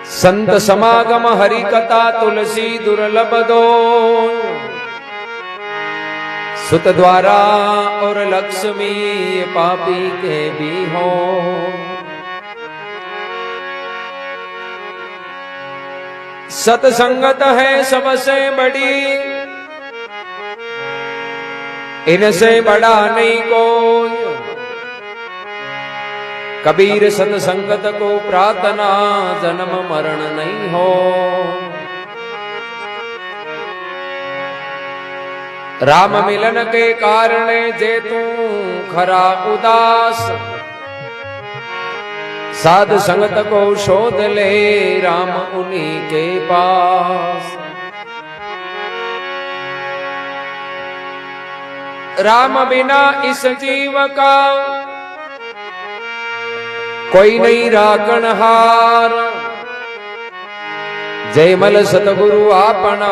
संत समागम हरि कथा तुलसी दुर्लभ दो सुत द्वारा और लक्ष्मी पापी के भी हो। सतसंगत है सबसे बड़ी, इनसे बड़ा नहीं कोई। कबीर सतसंगत को प्रार्थना जन्म मरण नहीं हो। राम मिलन के कारण जे तू खरा उदास, साध संगत को शोध ले राम उन्हीं के पास। राम बिना इस जीव का कोई नहीं राखनहार। जयमल सतगुरु आपना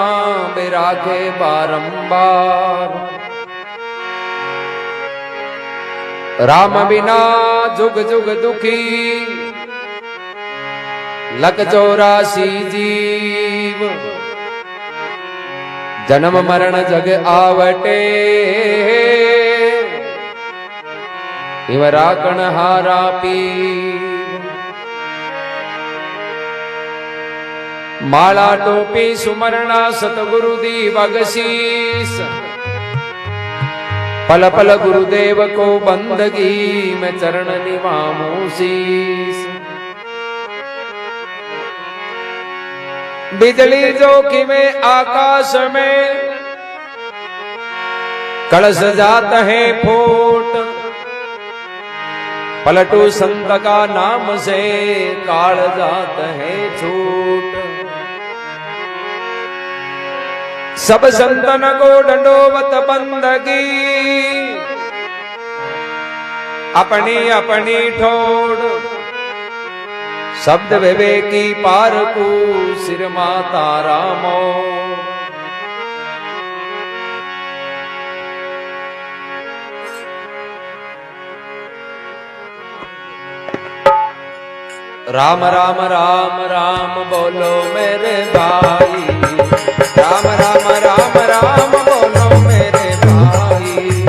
बिराखे बारंबार। राम बिना जुग जुग दुखी लख 84 जीव। जन्म मरण जग आवटे इव राखण हारा पीर। माला टोपी सुमरना सतगुरु दी बगशीस। पल पल गुरुदेव को बंदगी में चरण निवामू शीस। बिजली जोखी में आकाश में कलश जात है फूट। पलटू संत का नाम से काल जात है छूट। सब संतन को दंडोवत बंदगी, अपनी अपनी ठोड़। शब्द विवेकी पारकू सिर माता रामो। राम राम राम राम बोलो मेरे भाई। राम राम राम राम बोलो मेरे भाई।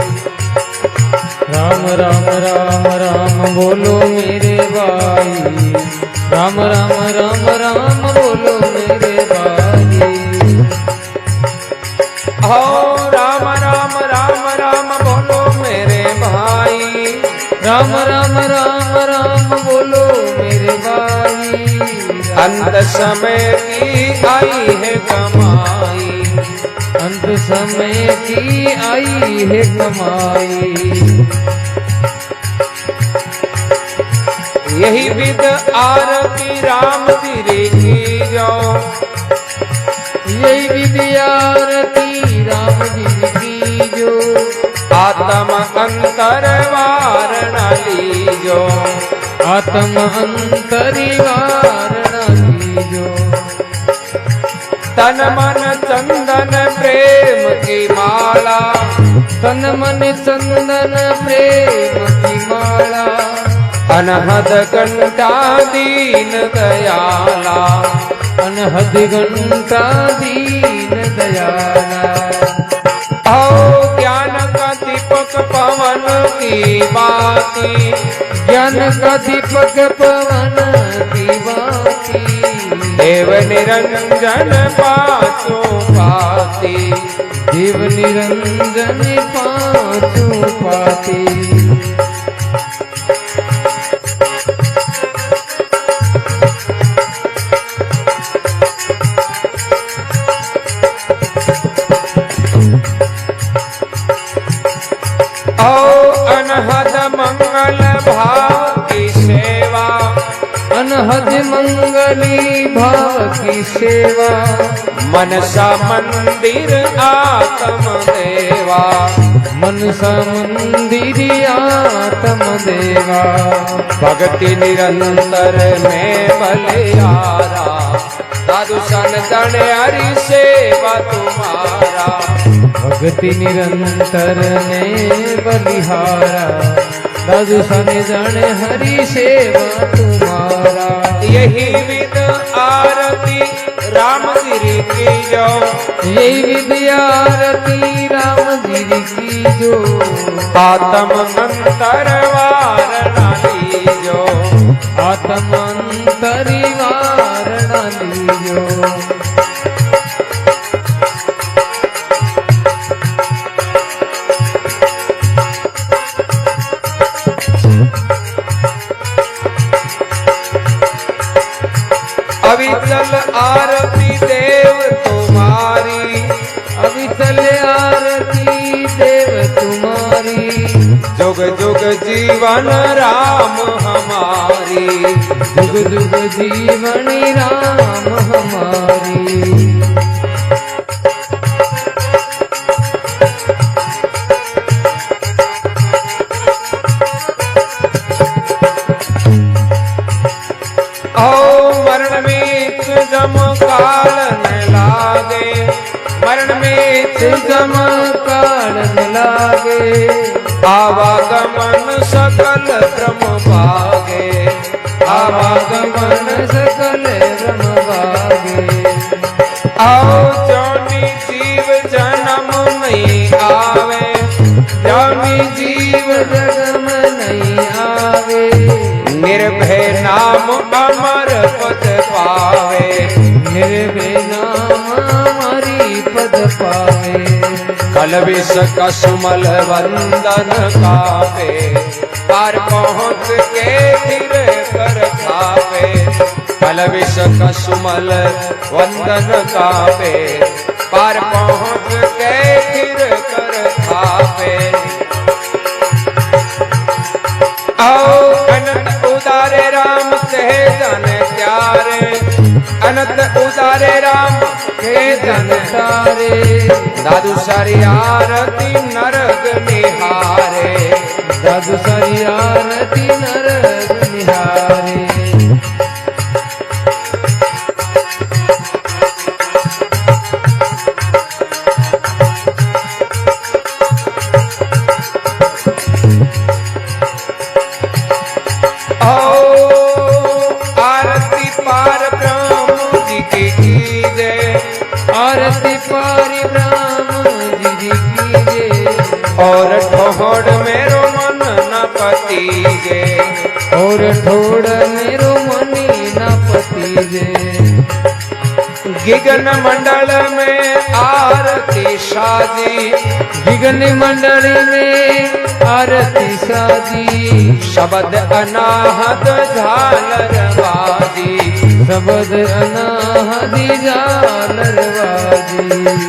राम राम राम राम बोलो मेरे भाई। राम राम राम राम बोलो मेरे भाई। हो राम राम राम राम बोलो मेरे भाई। राम राम राम राम बोलो मेरे भाई। अंत समय की आई है कमाई। अंत समय की आई है कमाई। यही विद आरती राम तेरे की जो। यही विद आरती राम जी की जो। आत्म अंतर वारण लीजो। आत्म अंतरिवारण लीजो। तन मन चंदन प्रेम की माला। तन मन चंदन प्रेम की माला। अनहद कंठा दीन दयाला। अनहद घंटा दीन दयाला। ओ ज्ञान का दीपक पवन की बाती। ज्ञान का दीपक पवन की बाती। देव निरंजन पांचों पाती। देव निरंजन पांचों पाती। अनहद मंगल भाव की सेवा। अनहद मंगली भाव की सेवा। मनसा मंदिर आत्म देवा। मनसा मंदिर आत्म देवा। भक्ति निरंतर में बलिहारा। साधु संतन हरि सेवा तुम्हारा। भक्ति निरंतर ने बलिहारा। साधु सन जाने हरि सेवा तुम्हारा। यही विद आ की जो यही विद्यारती राम जी की जो आत्म अंतर वारणा लीजो आत्मंतरी वारणा लीजो अविचल आरती देव तुम्हारी अविचल आरती देव तुम्हारी जुग जुग जीवन राम हमारी जुग जुग जीवन राम हमारी मरण में जम काल न लागे मरण में जम काल न लागे आवागमन सकल ब्रह्म भागे आवागमन सकल ब्रह्म भागे आओ जानी जीव जन्म नहीं आवे जानी जीव जन्म नहीं आवे निर्भय नाम अमर पद पावे निर्भय नाम हमारी पद पावे कल विष कसुमल वंदन कावे पार पहुँच के फिर कर खावे कल विष कसुमल वंदन कावे पार पहुँच के फिर कर खावे आओ अनंत उदारे राम कहे जन प्यारे अनंत उदारे राम कहे जन तारे दादू सारी आरती नरक निहारे दादू सारी आरती नरक निहारे आरती पार ब्रह्म जी की कीजे आरती पारी ब्रह्म जी कीजे और ठोड़ मेरो मन न पतीजे और ठोड़ मेरो मनी न पतीजे गिगन मंडल में आरती साजी गिगन मंडल में आरती साजी शब्द अनाहत झालर बाजी शब्द अनाहदी झालर बाजी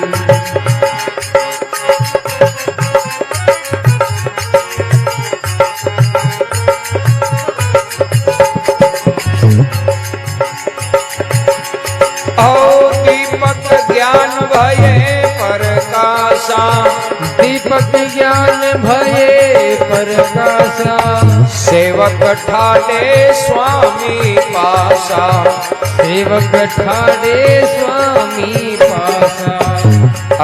दीपक ज्ञान भये प्रकाशा दीपक ज्ञान भये प्रकाशा सेवक ठाडे स्वामी पासा सेवक ठाडे स्वामी पासा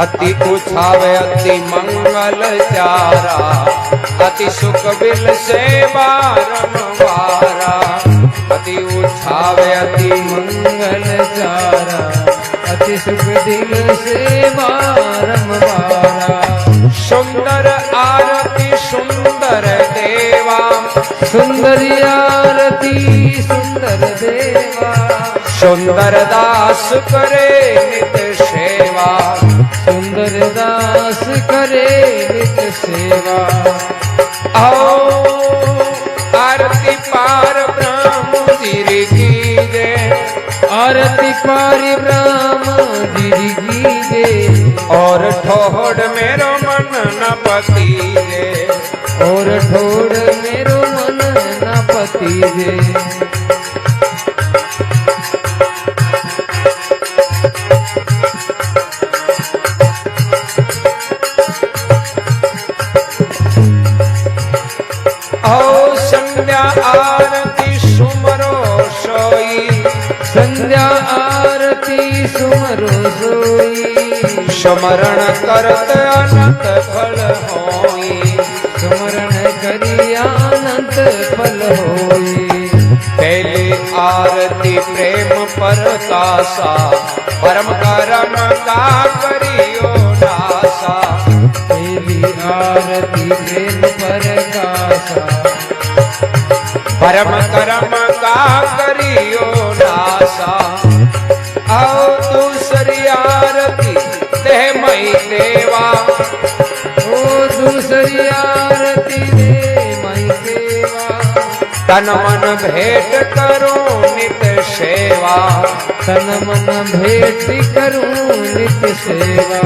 अति उछावे अति मंगल चारा अति सुख बिल से बारंबारा अति उछावे अति मंगल चारा अति सुख दिल से बारंबारा सुंदर आरती सुंदर देवा सुंदरी आरती सुंदर देवा सुंदर दास करे नित सेवा सुंदर दास करे नित सेवा आओ आरती पार ब्रह्म जी कीजे आरती पारी ब्रह्म जी कीजे और ठोड़ मेरो मन न पतीजे और ठोड़ मेरो मन न पतीजे आओ संध्या आरती सुमरो सोई संध्या आरती सुमरो सोई स्मरण करत अनंत फल होई स्मरण करी अनंत फल होई पहली आरती प्रेम परकाशा परम करम का करियो नासा, तेरी आरती प्रेम प्रकाशा, परम करम का करियो नासा। आओ दूसरी आरती ते मई देवा, ओ दूसरी आरती दे मई देवा, तन मन भेंट करो नित सेवा, तन मन भेंट करूं नित सेवा।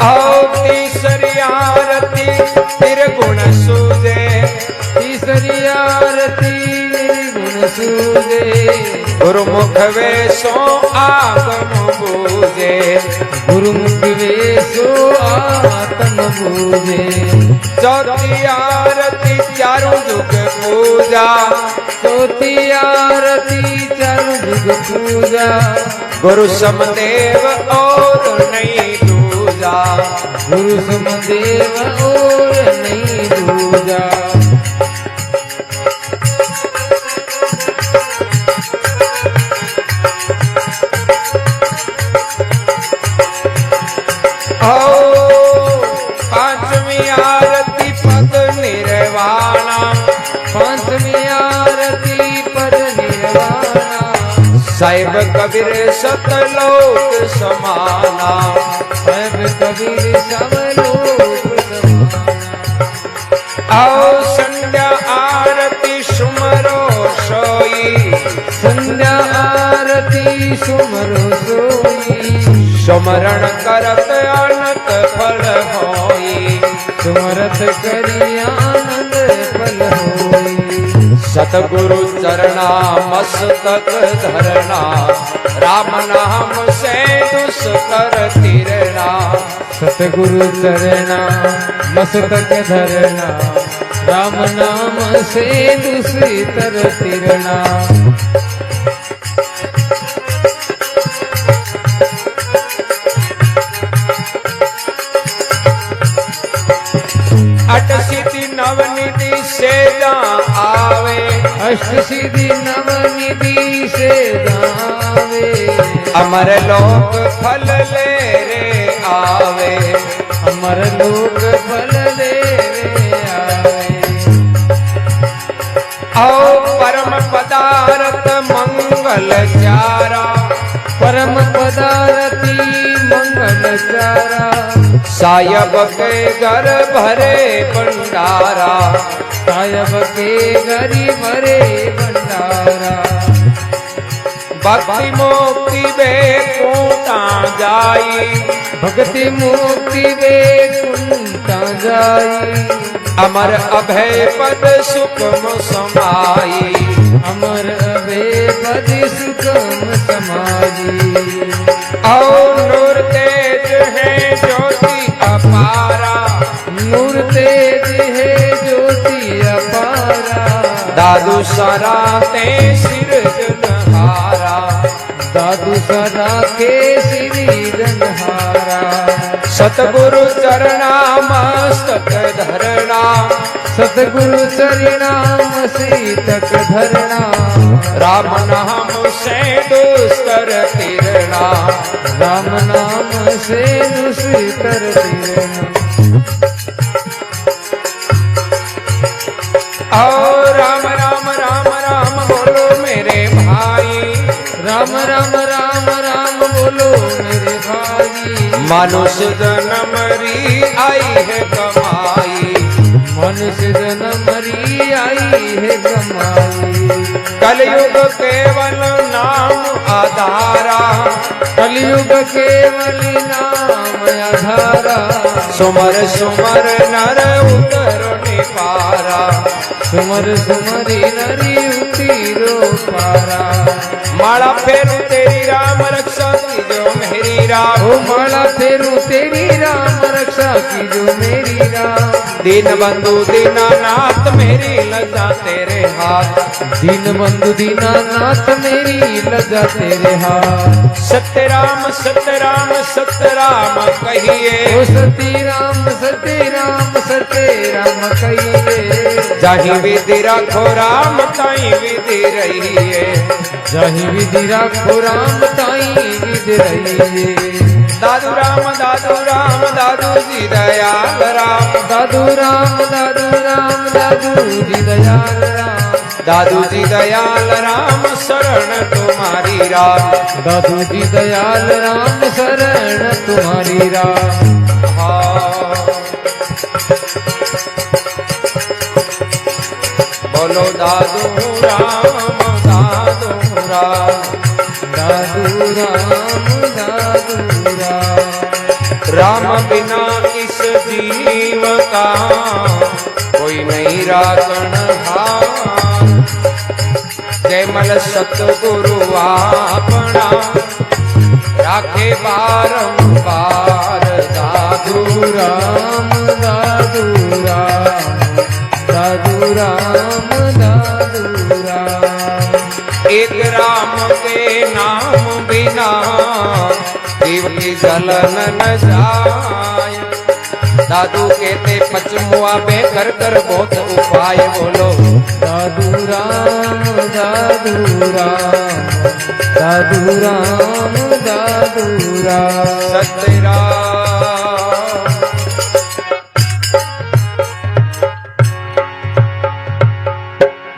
आओ तीसरी आरती निर्गुण सूझे, तीसरी आरती निर्गुण सूझे, गुरुमुख वेशो आगम बूझे, गुरुमुख वेशो आत्म बूझे। चौथी आरती चारों जुग पूजा, चौथी आरती चारों जुग पूजा, गुरु समदेव और नहीं दूजा, गुरु समदेव और नहीं दूजा। पांचवी आरती पद निर्वाणा, पांचवी आरती पद निर्वाणा, साहिब कबीर सतलोक समाना, साहिब कबीर समलोक समाना। आओ संध्या आरती सुमरो सोई, संध्या आरती सुमरो सोई, सुमरण करत अनंत फल होई, सुमरत करी आनंद फल होई। सतगुरु चरणा मस्तक धरना, राम नाम से दुष्कर तिरना, सतगुरु चरणा मस्तक धरना, राम नाम से दूसरी तर तिरना। अट सिद्धि नवनिधि से जा आवे, अष्ट सिद्धि नवनिधि से जावे, अमर लोक फल ले रे आवे, अमर लोक फल ले रे आवे। आओ परम पदार्थ मंगल चारा, परम पदारती मंगल चारा, सायब के घर भरे भंडारा, सायब के घरी भरे भंडारा। भक्ति मुक्ति बेकुंठा जाई, भक्ति मुक्ति वैकुंठा जाई, अमर अभय पद सुखम समाई, अमर अभय पद सुखम समाई। और नूर तेज है ज्योति अपारा, नूर तेज है ज्योति अपारा, दादू सराते सिर जनहारा, दादू सदा के श्री जनहारा। सतगुरु चरणा मस्तक धरना, सतगुरु चरणाम सीतक धरना, राम नाम से दुष्कर तिरना, राम नाम से दुष्कर तिरना। और राम राम राम राम बोलो मेरे भाई, राम राम राम राम बोलो मेरे भाई। मनुष्य जन्म री आई है कमाई, मनुष्य जन्म री आई है कमाई। कलयुग केवल नाम आधारा, कलयुग केवल नाम आधारा, सुमर सुमर नर उतर निपारा, सुमर सुमरी नरी उतीरो पारा। माला फेरू तेरी राम रक्षा की जो मेरी राम, ओ माला फेरू तेरी राम रक्षा की जो मेरी राम। दीन बंधु दीनानाथ मेरी लज्जा तेरे हाथ। दीन बंधु दीनानाथ मेरी लज्जा तेरे हाथ। सत्य राम सत्य राम सत्य राम कहिए, ओ सती राम सत्य राम सत्य राम कहिए। जाहि विधि राखो राम ताई विधि रहिए, जाहि विधि राखो राम ताई विधि रहिए। दादू राम दादू राम दादू जी दयाल राम, दादू राम दादू राम दादू जी दयाल राम। दादू जी दयाल राम शरण तुम्हारी राम, दादू जी दयाल राम शरण तुम्हारी राम। बोलो दादू राम दादू राम, दादू राम दादू राम। राम बिना इस जीव का कोई नहीं राखण हार। जयमल सतगुरु आपना राखे बारंबार। दादू राम दादू राम दादू राम दादू राम। एक राम के नाम बिना जीव की जलन न जाय। दादू कहते पचमुआ में कर कर बहुत उपाय। बोलो दादू राम दादू राम दादू राम दादू राम। सत्य राम।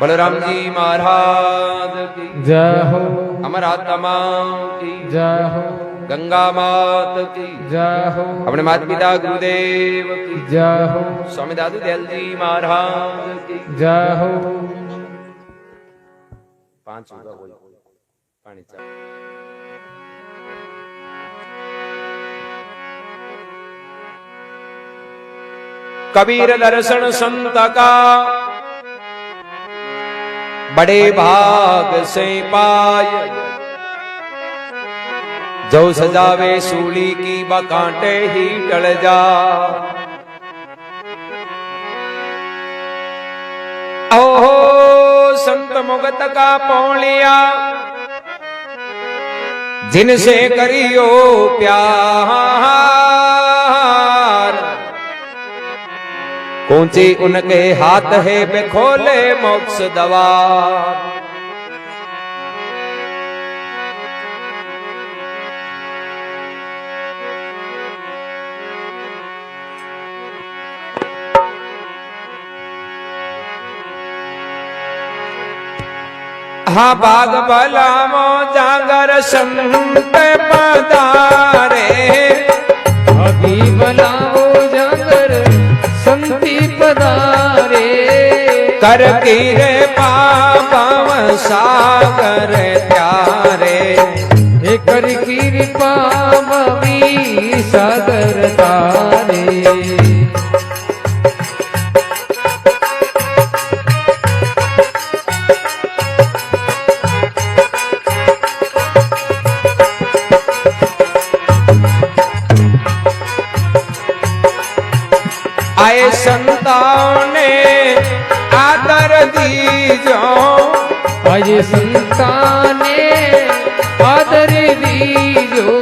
बलराम जी महाराज की जय हो, अमर आत्मा की जय हो, गंगा मात की जय हो, अपने माता पिता गुरुदेव की जय हो, स्वामी दादू दयाल जी महाराज की जय हो। 5 होगा कोई पानी चाहिए। कबीर दर्शन संत का बड़े भाग से पाय। जो सजावे सूली की बकांटे ही टल जा। ओहो संत मुगत का पौलिया जिनसे करियो प्यार। कौंची उनके हाथ है बेखोले मोक्ष द्वार। हाँ बाग बलामो जागर संत पधारे। अभी बलाओ जागर संती पधारे। कर कीरे पापव सागर त्यारे। हे कर कृपा मवी सागर तारे। आए संतान ने आदर दीजो। आए संताने आदर दीजो।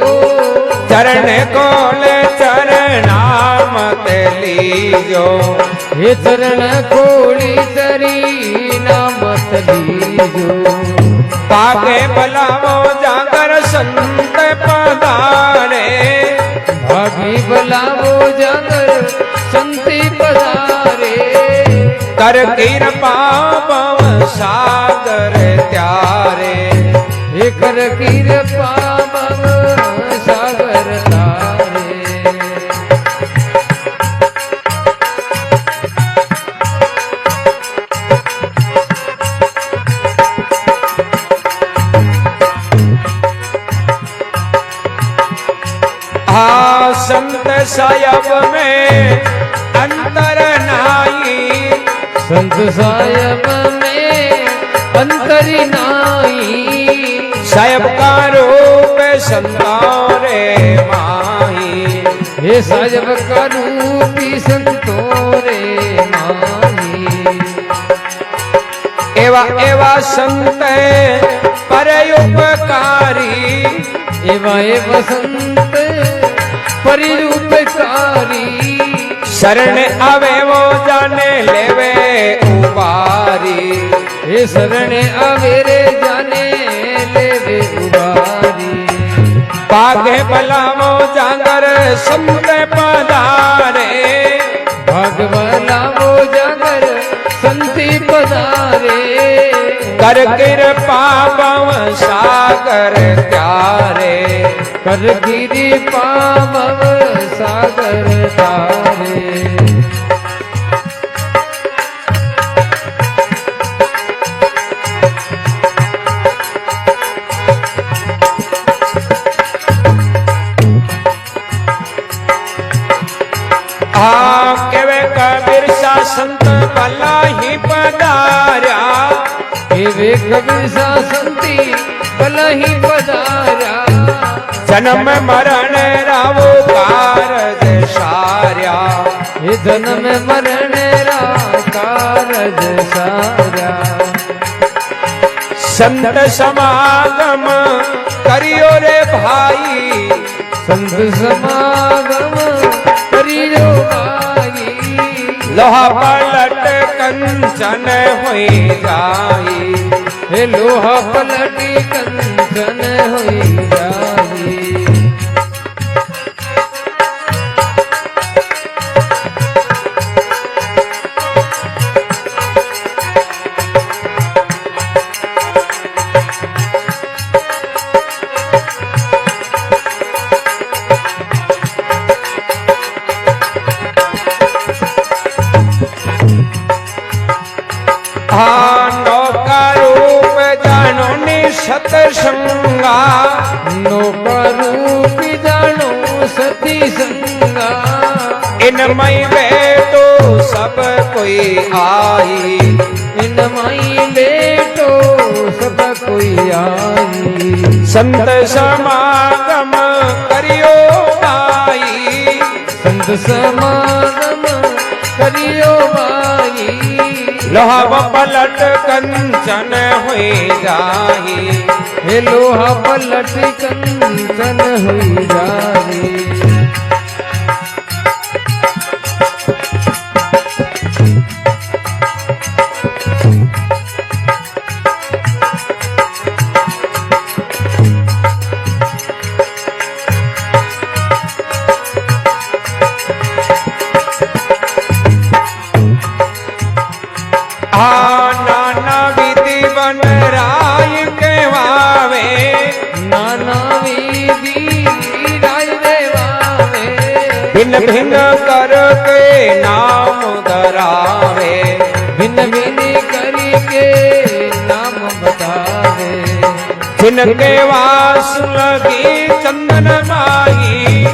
चरण कोले चरणामत लीजो। हे चरण कोली चरी नामत लीजो। पाके बलावो जागर संत पधारे। भागी बलावो जागर संती पधारे। कर कृपा पव सागर त्यारे। हे कर कृपा मम सागर तारे। हाँ संत सायब में अंतर नाई। संत सायब में अंतर नाई। सायब का रूप संतों रे माही। हे सायब का रूपी संतों रे एवा संत पर उपकारी, एवा एवा संत पर उपकारी, शरण आवे वो जाने लेवे उबारी, हे शरण आवे रे जाने लेवे उबारी, भागे भलावो जागर संत पधारे, भाग भलावो जागर संति पधारे, कर कृपा भव सागर त्यारे, कर कृपा भव सागर तारे, केवे कबीर सा संत भला ही पधारा, केवे कबीर सा संति भला ही पधारा, जन्म मरण रावो कारज सार्या, हे जन्म मरण रा कारज सारा, संत समागम करियो रे भाई, संत समागम करियो भाई, लोहा पलट कंचन होई जाई, हे लोहा पलटी कंचन होई जाई, नौका रूप जानो सतसंगा, नौका रूप जानो सती संगा, इनमय बेटो सब कोई आई, इनमय बेटो सब कोई आई, संत समागम करियो भाई, संत समागम करियो भाई, लोहा पलट कंचन हुई जाई, हे लोहा पलट कंचन हुई जाई, नाना विधि बन राय कहवावे, नाना विधि राय देवावे, भिन्न भिन्न कर के नाम धरावे, भिन्न भिन्न करके नाम बतावे, जिनके वास लगी चंदन माई,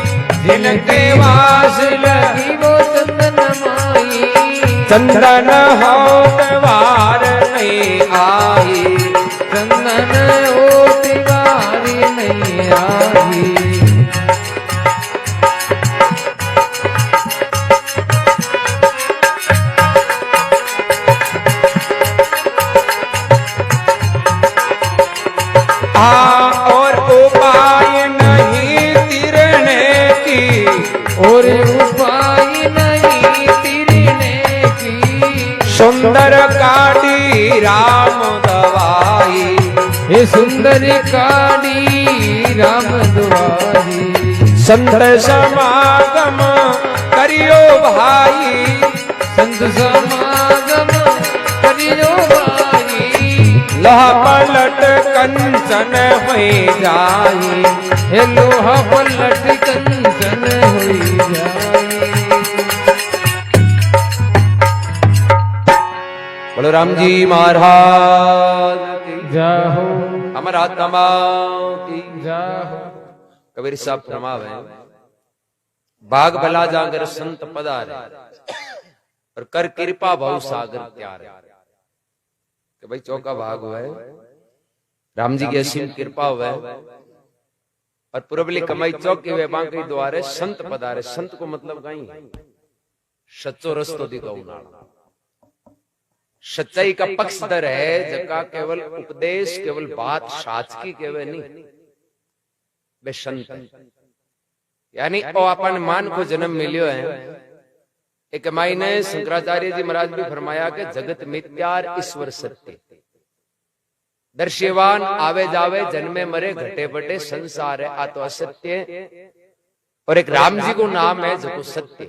जिनके वास लगी वो चंदन माई, चंदन होत वार नहीं आई, चंदन होत वार नहीं आई, और उपाय नहीं तिरने की, और उपाय नहीं तिरने की, सुंदर काटी राम दवाई, हे सुंदर काड़ी राम दुआरी, संत समागम करियो भाई, संत समागम करियो भाई, लोहा पलट कंचन हुई जाई, हे लोहा पलट कंचन हुई जाई। बोलो राम जी महाराज की जाहो अमर आत्मा की जाहो। कबीर साहब फरमावे बाग भला जागर संत पधारे और कर कृपा बहु सागर त्यारे। कि भाई चौका भाग हुआ है, राम जी की असीम कृपा हुआ है और पुरबली कमाई चौकी वे बांकी द्वारे संत पधारे। संत को मतलब कहीं सच्चो रस्तो दिखाऊ नाड़ा। सच्चाई का पक्षधर है, जका केवल उपदेश केवल बात साच की केवे नहीं, वे संत है। यानी ओ अपन मान को जन्म मिलियो है। एक मायने शंकराचार्य जी महाराज भी फरमाया कि जगत मिथ्यार ईश्वर सत्य, दर्श्यवान आवे जावे जन्मे मरे घटे बटे संसार है आ तो असत्य। और एक राम जी को नाम है जो सत्य।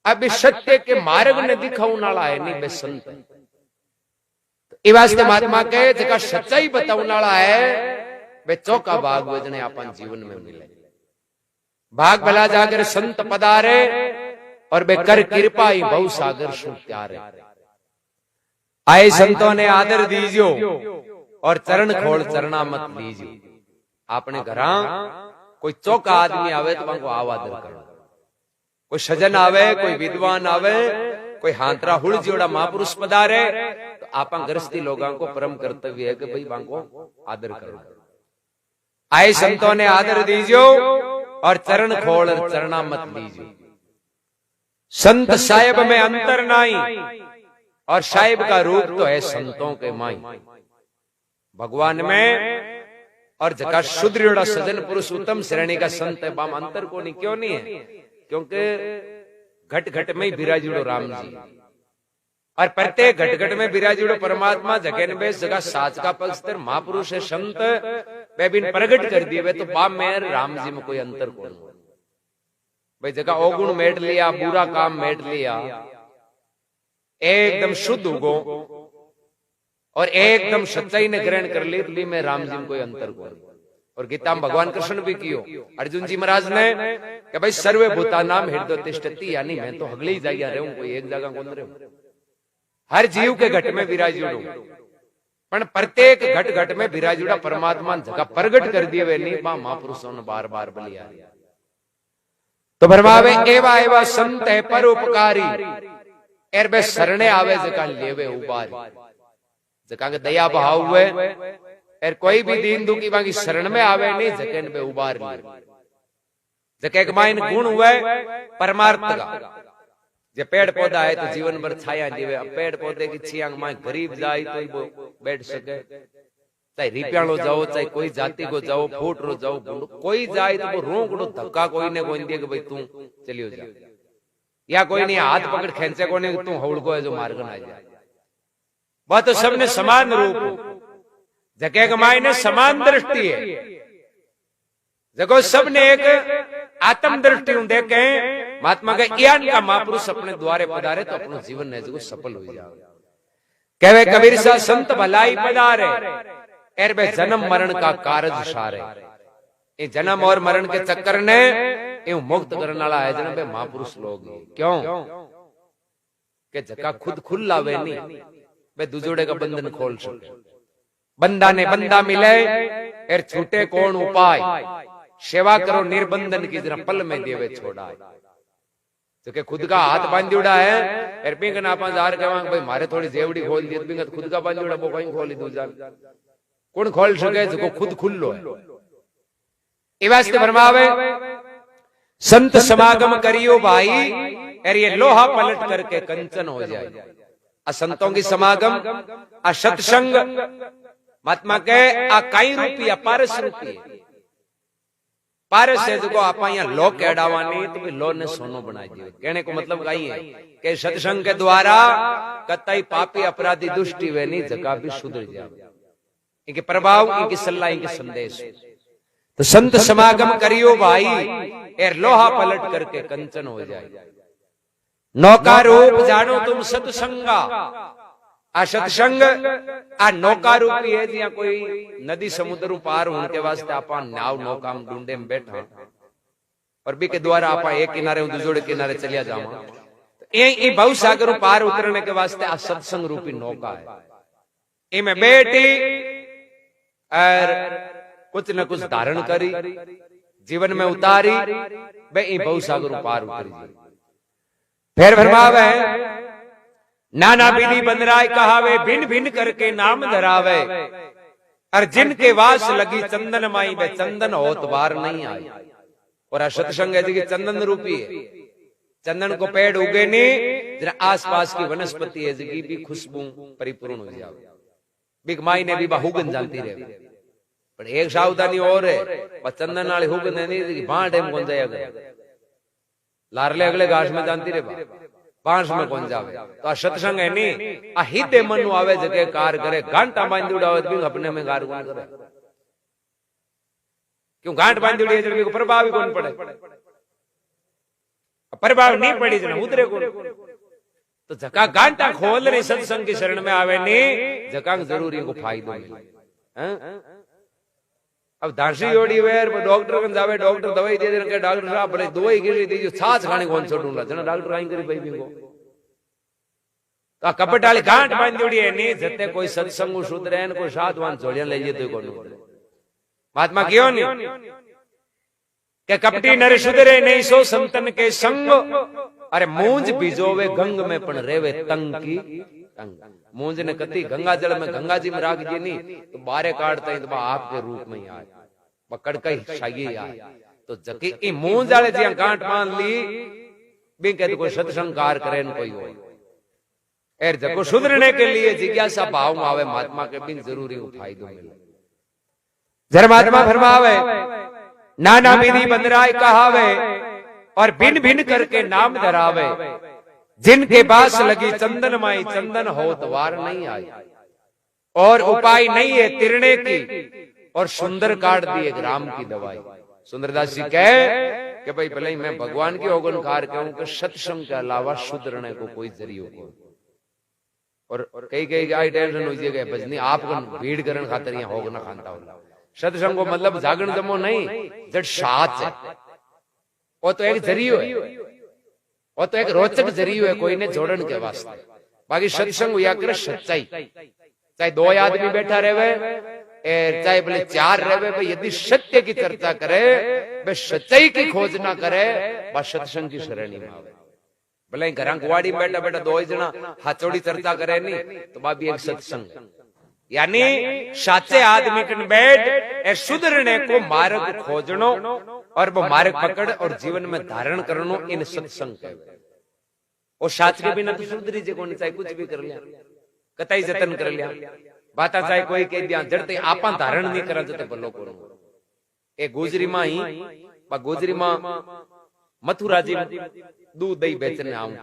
अब इस सत्य के मार्ग ने दिखाने वाला है नहीं बे संत। तो वास्ते महात्मा कहे जका सच्चाई बताने वाला है वे चौका भाग वजने अपन जीवन में मिले। भाग भला जाकर संत पधारे और बे कर कृपा ही बहु सागर सुत्यारे। आए संतों ने आदर दीजियो और चरण खोल चरणा मत लीजियो। आपने घरा कोई चौका आदमी आवे तो वहां को आवादर करो, कोई सजन आवे, कोई विद्वान आवे, कोई हांतरा हुड़ जोड़ा महापुरुष पधारे तो आप गृहस्थी लोगों को परम कर्तव्य है कि भाई वहां को आदर करो। आए संतों ने आदर दीजियो और चरण खोल चरणा मत लीजियो। संत साहेब में अंतर नहीं और साहिब का रूप तो है संतों के माई भगवान में। और जका सुदृढ़ सजन पुरुष उत्तम श्रेणी का संत है, बाम अंतर को नहीं। क्यों नहीं है? क्योंकि घट घट में ही विराजुड़ो राम जी और प्रत्येक घट घट में विराजुड़ो परमात्मा। जगह में जगह साच का पक्षधर महापुरुष है संत वे बिन प्रगट कर दिए वे तो बाम में राम जी में कोई अंतर को नहीं। भाई जगह अवगुण मेट लिया, बुरा काम मेट लिया, एकदम शुद्ध उगो और एकदम सच्चाई ने ग्रहण कर ली में राम जी में कोई अंतर को। और गीता में भगवान कृष्ण भी कियो अर्जुन जी महाराज ने कि भाई सर्वे भूता नाम हृदय तिष्ठति, यानी मैं तो हगले ही जाइया रहूं, कोई एक जगह कौन रहूं। हर जीव के घट में विराजुड़ो पण प्रत्येक घट घट में विराजुड़ा परमात्मा जगह प्रगट कर दिए वे नहीं महापुरुषों ने बार बार बलिया। तो भरमावे एवा एवा संत है परोपकारी एर बे शरणे आवे जका लेवे उबारी। जका के दया भाव हुए एर कोई भी दीन दुखी बाकी शरण में आवे नहीं जकेन बे उबार ले। जके के माइन गुण हुए परमार्थ का। जे पेड़ पौधा है तो जीवन भर छाया देवे। अब पेड़ पौधे की छियांग मां गरीब जाए तो ही वो बैठ सके, चाहे रिपियाणो जाओ चाहे कोई जाति को जाओ फूट रो जाओ, कोई जाए तो वो रोकड़ो धक्का कोई ने कोई दिए कि भाई तू चलियो जा, या कोई नहीं हाथ पकड़ खेचे को नहीं तू हौड़ को है जो मार्ग ना जाए। वह तो सबने समान रूप जगह कमाई ने समान दृष्टि है। जगह सबने एक आत्म दृष्टि देखे महात्मा के ज्ञान का महापुरुष अपने द्वारे पधारे तो अपना जीवन है जो सफल हो जाए। कहवे कबीर सा संत भलाई पधारे एर बे जन्म मरण का कारज सारे। ये जन्म और मरण के चक्कर ने यूं मुक्त करने वाला है जन बे महापुरुष लोग। क्यों के जका खुद खुला वे नहीं वे दुजोड़े का बंधन खोल सके। बंदा ने बंदा मिले एर छूटे कौन उपाय, सेवा करो निर्बंधन की जरा पल में देवे छोड़ा। तो के खुद का हाथ बांध उड़ा है एर पिंक ना अपन जार के भाई मारे थोड़ी जेवड़ी खोल दी पिंक खुद का बांध उड़ा वो कहीं खोली दूजा कौन खोल सके जो खुद खुल्लो है। ई वास्ते फरमावे संत समागम करियो भाई एर ये लोहा पलट करके कंचन हो जाए। असंतों की समागम असत्संग महात्मा के आ कई रूपी पारस रूपी पारस है जो आप यहाँ लो कहडावानी तो भी लो ने सोनो बना दियो। कहने को मतलब कही है कि सत्संग के द्वारा कतई पापी अपराधी दुष्टि वे नहीं जगह भी सुधर जाए। इनके प्रभाव इनकी सलाह इनके संदेश। तो संत समागम करियो भाई एर लोहा पलट करके कंचन हो जाए। नौका रूप जानो तुम सत्संगा। आ सत्संग आ नौका रूपी है जिया कोई नदी समुद्र पार होने के वास्ते आपा नाव नौका में ढूंढे में बैठा और भी के द्वारा आपा एक किनारे दूसरे किनारे चलिया जावा। ये बहु सागर पार उतरने के वास्ते आ सत्संग रूपी नौका है। इनमें बैठी और कुछ न कुछ धारण करी जीवन में उतारी वे बहु सागर पार उतरी। फिर फरमावे नाना विधि बंदराय कहावे भिन्न भिन्न करके नाम धरावे और जिनके वास लगी चंदन माई वे चंदन होत बार नहीं आई। और सत्संग है कि चंदन रूपी है। चंदन को पेड़ उगे नहीं जरा आसपास की वनस्पति है जिकी भी खुशबू परिपूर्ण हो जाए बिग माई ने भी हुगन जानती रहे पर एक सावधानी और है पर चंदन वाली हुगन है नहीं बाढ़ टाइम कौन जाएगा लारले अगले घास में जानती रहे बांस में कौन जावे तो आ सत्संग है नहीं आ हिते मन आवे जगह कार करे घंटा बांध उड़ावे तो अपने में कार कौन करे क्यों गांठ बांध उड़ी है को प्रभाव ही कौन पड़े प्रभाव नहीं पड़ी जना उतरे कौन तो जका गांठा खोल रही सत्संग की शरण में आवे नहीं जका जरूरी को फायदो मिले अब धांसी ओडी वेर डॉक्टर कन जावे डॉक्टर दवाई दे दे डॉक्टर साहब भले दवाई गिरी दीजिए छाछ खाने कौन छोड़ूंगा जना डॉक्टर आई करी भाई को तो कपट वाली गांठ बांध उड़ी है नहीं जते कोई सत्संग सुधरे न कोई साधवान जोड़िया ले जे तो कौन महात्मा क्यों नहीं के कपटी नर सुधरे नहीं सो संतन के संग अरे मूंज भिजोवे गंग में पण रेवे तंग की तंग मूंज ने कति गंगा जल में गंगा जी में राख दी नहीं तो बारे काटता ही तो आपके रूप में ही आए पकड़ कई शाही आए तो जकी ई मूंज वाले जी गांठ मान ली भी कहते कोई सत्संकार करे न कोई हो एर जको सुधरने के लिए जिज्ञासा भाव आवे महात्मा के बिन जरूरी को फायदो मिले जर महात्मा फरमावे नाना विधि बंदराय कहावे और भिन्न भिन्न करके नाम धरावे जिनके पास लगी चंदन माई चंदन हो तो वार नहीं आई और उपाय नहीं है तिरने की और सुंदर काट दिए ग्राम की दवाई सुंदरदास जी कहे कि भाई भले ही मैं भगवान की ओगनकार कहूं कि सत्संग के अलावा सुधरने को कोई जरियो को और कई कई आई टेंशन हो गए भजनी आपको भीड़ करने खातर यहाँ होग ना खानता हो सत्संग को मतलब जागरण जमो नहीं जड़ साच है वो तो एक जरियो है वो तो एक रोचक जरियो है कोई ने जोड़न के वास्ते बाकी सत्संग हुआ करे सच्चाई चाहे दो आदमी बैठा रहे चाहे भले चार रहे भाई यदि सत्य की चर्चा करे भाई सच्चाई की खोज ना करे बस सत्संग की शरणी में आवे भले घर गुवाड़ी में बैठा बैठा दो जना हाथोड़ी चर्चा करे नहीं तो बाबी एक सत्संग यानी साचे आदमी कन बैठ ए सुधरने को मार्ग खोजनो और वो मार्ग पकड़ और जीवन में धारण करनो इन सत्संग कहवे और साच के बिना तो सुधरी जे कोनी चाहे कुछ भी कर लिया कतई जतन कर लिया बाता चाहे कोई कह दिया जड़ते आपा धारण नहीं करा जते भलो को ए गुजरी मां ही बा गुजरी मां मथुरा जी दूध दही बेचने आऊं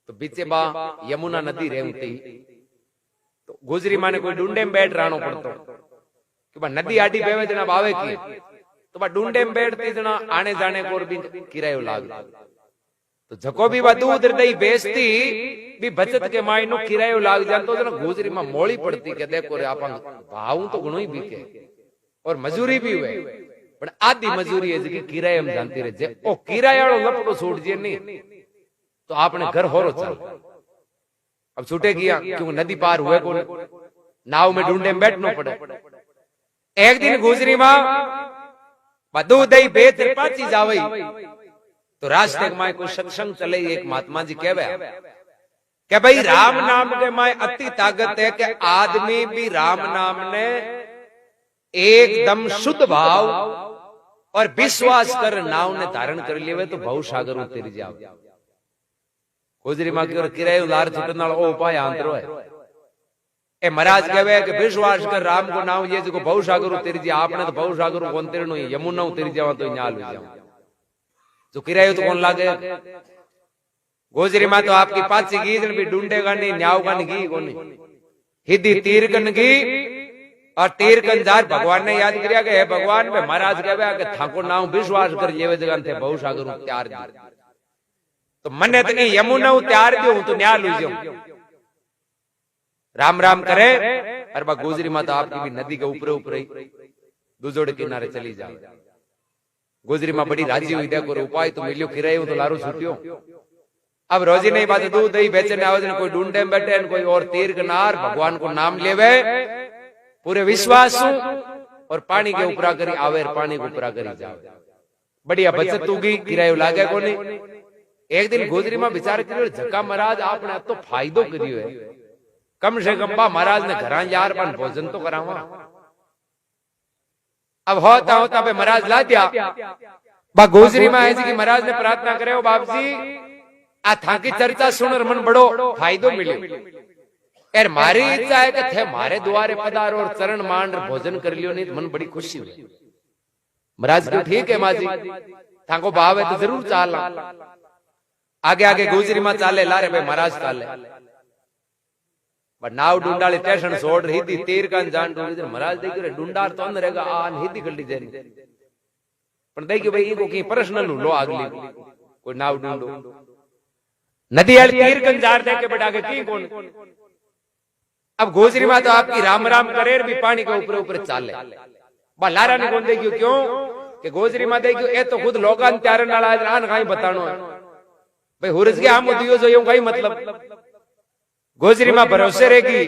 तो बीचे बा यमुना नदी रेवती तो गुजरी माने कोई डूंडे में बैठ रानो पड़तो कि बा नदी आडी बेवे जना बावे की तो बा डूंडे में बैठती जना आने जाने को भी किरायो लाग तो जको भी बा दूध दही बेचती भी बचत के मायनो किरायो लाग जातो जना गुजरी मां मोड़ी पड़ती के देखो रे आपन भाव तो घणो ही बीके और मजूरी भी हुए पण आधी मजूरी है जी किराए में जानती रहे जे ओ किरायाळो लपटो छूट जे नहीं तो आपने घर होरो चल अब छूटे गया क्योंकि नदी पार हुए को नाव में ढूंढे में बैठना पड़े एक दिन गुजरी मां दूध दही बेच पाची जावई तो रास्ते में कोई सत्संग चले एक महात्मा जी कहवे कि भाई राम नाम के माय अति ताकत है कि आदमी भी राम नाम ने एकदम शुद्ध भाव और विश्वास कर नाव ने धारण कर लिए तो भव सागर उतर जाओ गुजरी मां की किरायो लार छुटन ओ उपाय आंतरो है ए महाराज कहवे कि विश्वास कर राम को नाम ये जो भव सागर उतर जा आपने तो भव सागर को उतरनो यमुना उतर जावा तो न्याल हो जाओ जो किरायो तो कौन लागे गुजरी मां तो आपकी पाची गीजन भी ढूंढेगा नहीं न्याव का नहीं कोनी हिदी तीर कन की और तीर कंजार भगवान ने याद किया कि भगवान में महाराज कहवे कि थाको नाम विश्वास कर लेवे जगह थे बहु सागर त्यार दी तो मने तो नहीं यमुना त्यार दियो तो न्याय लू जाऊं राम राम करे और बा गुजरी माता आपकी भी नदी के ऊपर ऊपर ही दूजोड़ किनारे चली जाए गुजरी मां बड़ी राजी हुई देखो उपाय तो मिलियो किरायो तो लारू छूटियो अब रोजी नहीं बात दूध दही बेचने आवे कोई ढूंढे में बैठे कोई और तीर कनार भगवान को नाम लेवे पूरे विश्वास और पानी के ऊपरा करी आवे पानी के ऊपरा करी जावे बढ़िया बचत होगी किरायो लागे को नहीं एक दिन गुजरी में विचार करियो झका महाराज आपने तो फायदो करियो है कम से कम बा महाराज ने घर यार बन भोजन तो करावा अब होता होता बे महाराज ला दिया बा गुजरी में ऐसी कि महाराज ने प्रार्थना करे बाप जी आ था की चर्चा सुन मन बड़ो फायदो मिलो यार मारी इच्छा है कि थे मारे द्वारे पधारो और चरण मांड भोजन कर लियो नहीं तो मन बड़ी खुशी हुई। महाराज क्यों ठीक है माजी थाको भाव है तो जरूर चाल आगे आगे गुजरी में चाले ला रे भाई महाराज चाले पर नाव डूंडाली स्टेशन छोड़ रही थी तीर का जान डूंडी महाराज देखियो रे डूंडार तो अंदर रहेगा आन हिदी गड्डी जेरी पर देखियो भाई इनको की पर्सनल लो अगली कोई नाव डूंडो नदी वाली तीर कंजार दे के बैठा के की कौन अब गोजरी माँ तो आपकी राम राम करे भी पानी के ऊपर ऊपर चाले लारा ने कौन देखियो क्यों कि गोजरी माँ देखियो ए तो खुद लोगान त्यारे नाल आज रान कहीं बतानो है भाई हुरज के हम दियो जो यूं कहीं मतलब गोजरी माँ भरोसे रहेगी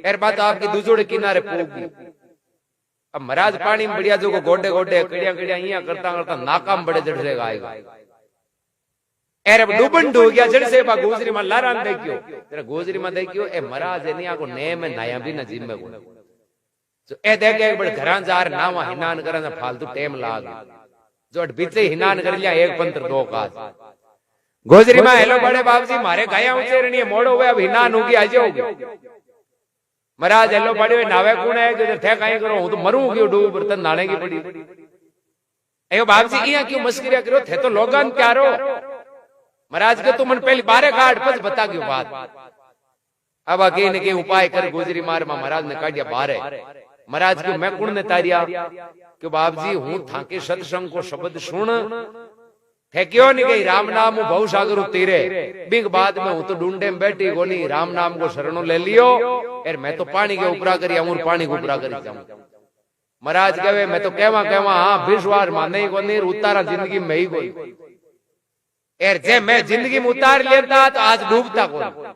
एर बात आपकी दूजोड़े किनारे पोगी अब महाराज पानी में बढ़िया जो को गोडे गोडे कड़िया कड़िया इया करता करता नाकाम बड़े जड़सेगा आएगा एर अब डूबन डूब गया जड़ से बा गोजरी माँ लारान देखियो तेरा गोजरी माँ देखियो ए महाराज ने आको ने में नया भी न जिम्मे को जो ए देखे एक बड़े घरां जार नावा हिनान करन फालतू टेम लाग जो अट बीचे हिनान कर लिया एक पंत्र दो काज गोजरी माँ हेलो बड़े बाप जी मारे गाया ऊंचे रनिए मोड़ो हुए अब हिनान होगी आ जाओगे महाराज हेलो बड़े हुए नावे कौन है कि थे कहीं करो हूं तो मरूंगी डूब बर्तन नाने की पड़ी ए बाप जी इया क्यों मस्करिया करो थे तो लोगान प्यारो महाराज के तू मन पहली बारे काट पच बता क्यों बात अब आगे ने के उपाय कर गुजरी मार महाराज ने काटिया बारे महाराज क्यों मैं कुण ने तारिया क्यों बाप जी हूं थाके सत्संग को शब्द सुन थे क्यों नहीं गई राम नाम बहु सागर तीरे बिग बाद में हूं तो ढूंढे में बैठी गोनी राम नाम को शरणों ले लियो यार मैं तो पानी के ऊपरा करी अमूर पानी को ऊपरा करी जाऊं महाराज कहे मैं तो कहवा हाँ विश्वास माने को नहीं उतारा जिंदगी में ही कोई एर जे मैं जिंदगी में उतार लेता तो आज डूबता कौन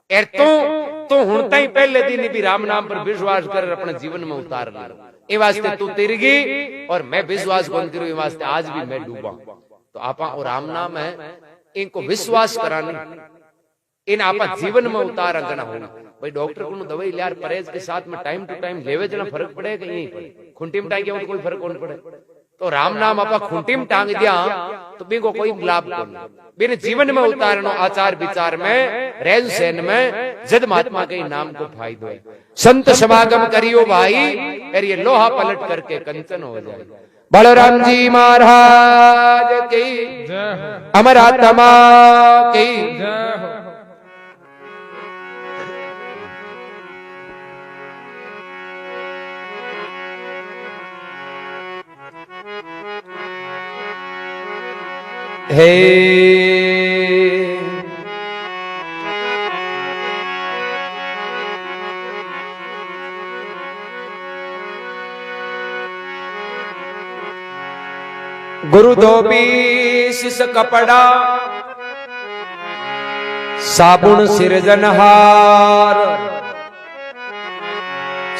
एर तू हुणता ही पहले दिन भी राम नाम पर विश्वास कर अपने जीवन में उतार ले ये वास्ते तू तिरगी और मैं विश्वास कौन करूं ये वास्ते आज भी मैं डूबा तो आपा और राम नाम है इनको विश्वास करानी इन आपा जीवन में उतार अंगना होना भाई डॉक्टर को दवाई लियार परहेज के साथ में टाइम टू टाइम लेवे जना फर्क पड़ेगा यही पड़े खुंटी में टांगे कोई फर्क कौन पड़े तो राम नाम आपा खुंटी में टांग दिया तो बिको कोई लाभ कौन बिन जीवन में उतारनो आचार विचार में रहन सहन में जद महात्मा के नाम को फायदो है संत समागम करियो भाई और ये लोहा पलट करके कंचन हो जाए बलराम जी महाराज की अमरात्मा की हे गुरु धोबी शिष कपड़ा साबुन सिरजनहार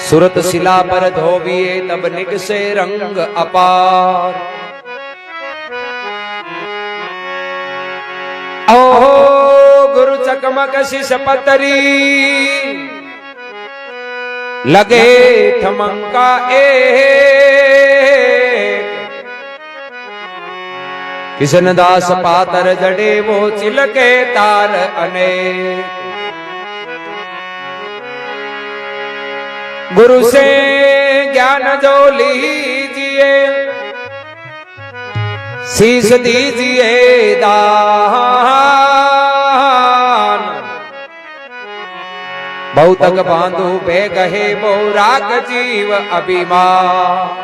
सुरत शिला पर धोबिए तब निकसे रंग अपार ओहो गुरु चकमक शिष पतरी लगे थमंका किशन दास पातर जड़े वो चिलके तार अनेक गुरु से ज्ञान जो लीजिए शीश दीजिए दान बहुतक बांधु बे गहे बहुराग जीव अभिमान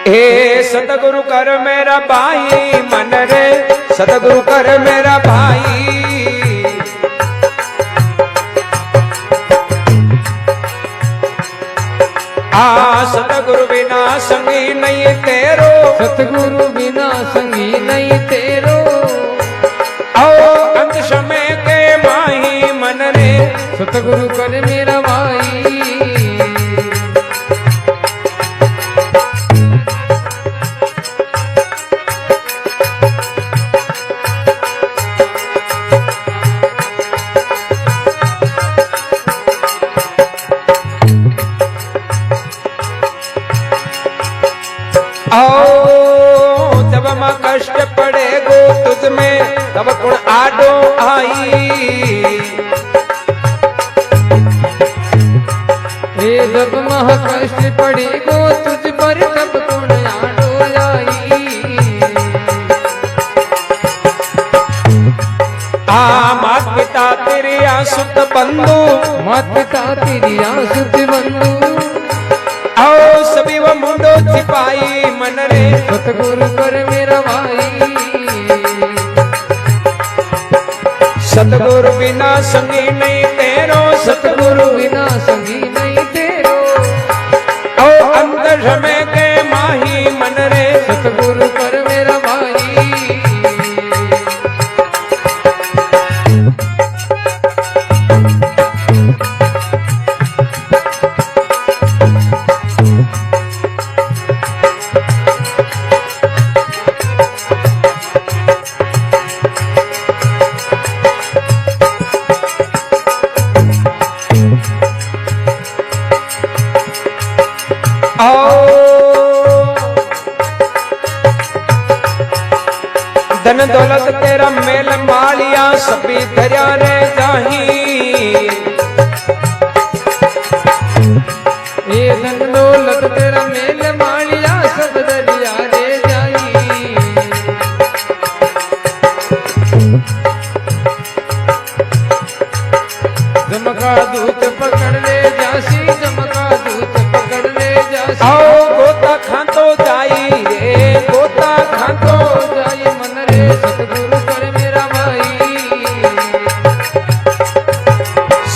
हे सतगुरु कर मेरा भाई मन रे सतगुरु कर मेरा भाई सतगुरु बिना संगी नहीं तेरो सतगुरु बिना संगी नहीं तेरो आओ अंत समय के माही मन रे सतगुरु कर मेरा भाई मात पिता तेरे सुत बंधु, मात पिता तेरी सुत बंधु, आओ सभी वो मुंडो छिपाई मन रे, सतगुरु कर मेरा भाई। सतगुरु बिना संगी नहीं तेरो, सतगुरु बिना संगी नहीं तेरो, आओ अंदर में के माही मन रे, सतगुरु कर मेरा भाई। धन दौलत तेरा मेल मालिया सभी धरिया रे जाही, ये धन दौलत तेरा मेल मालिया सब दरिया रे जाई। जमका दूत पकड़ ले जासी, जमका दूत पकड़ ले जासी। आओ गोता खातो जाई रे, गोता खातो जाई मन रे, सतगुरु कर मेरा भाई।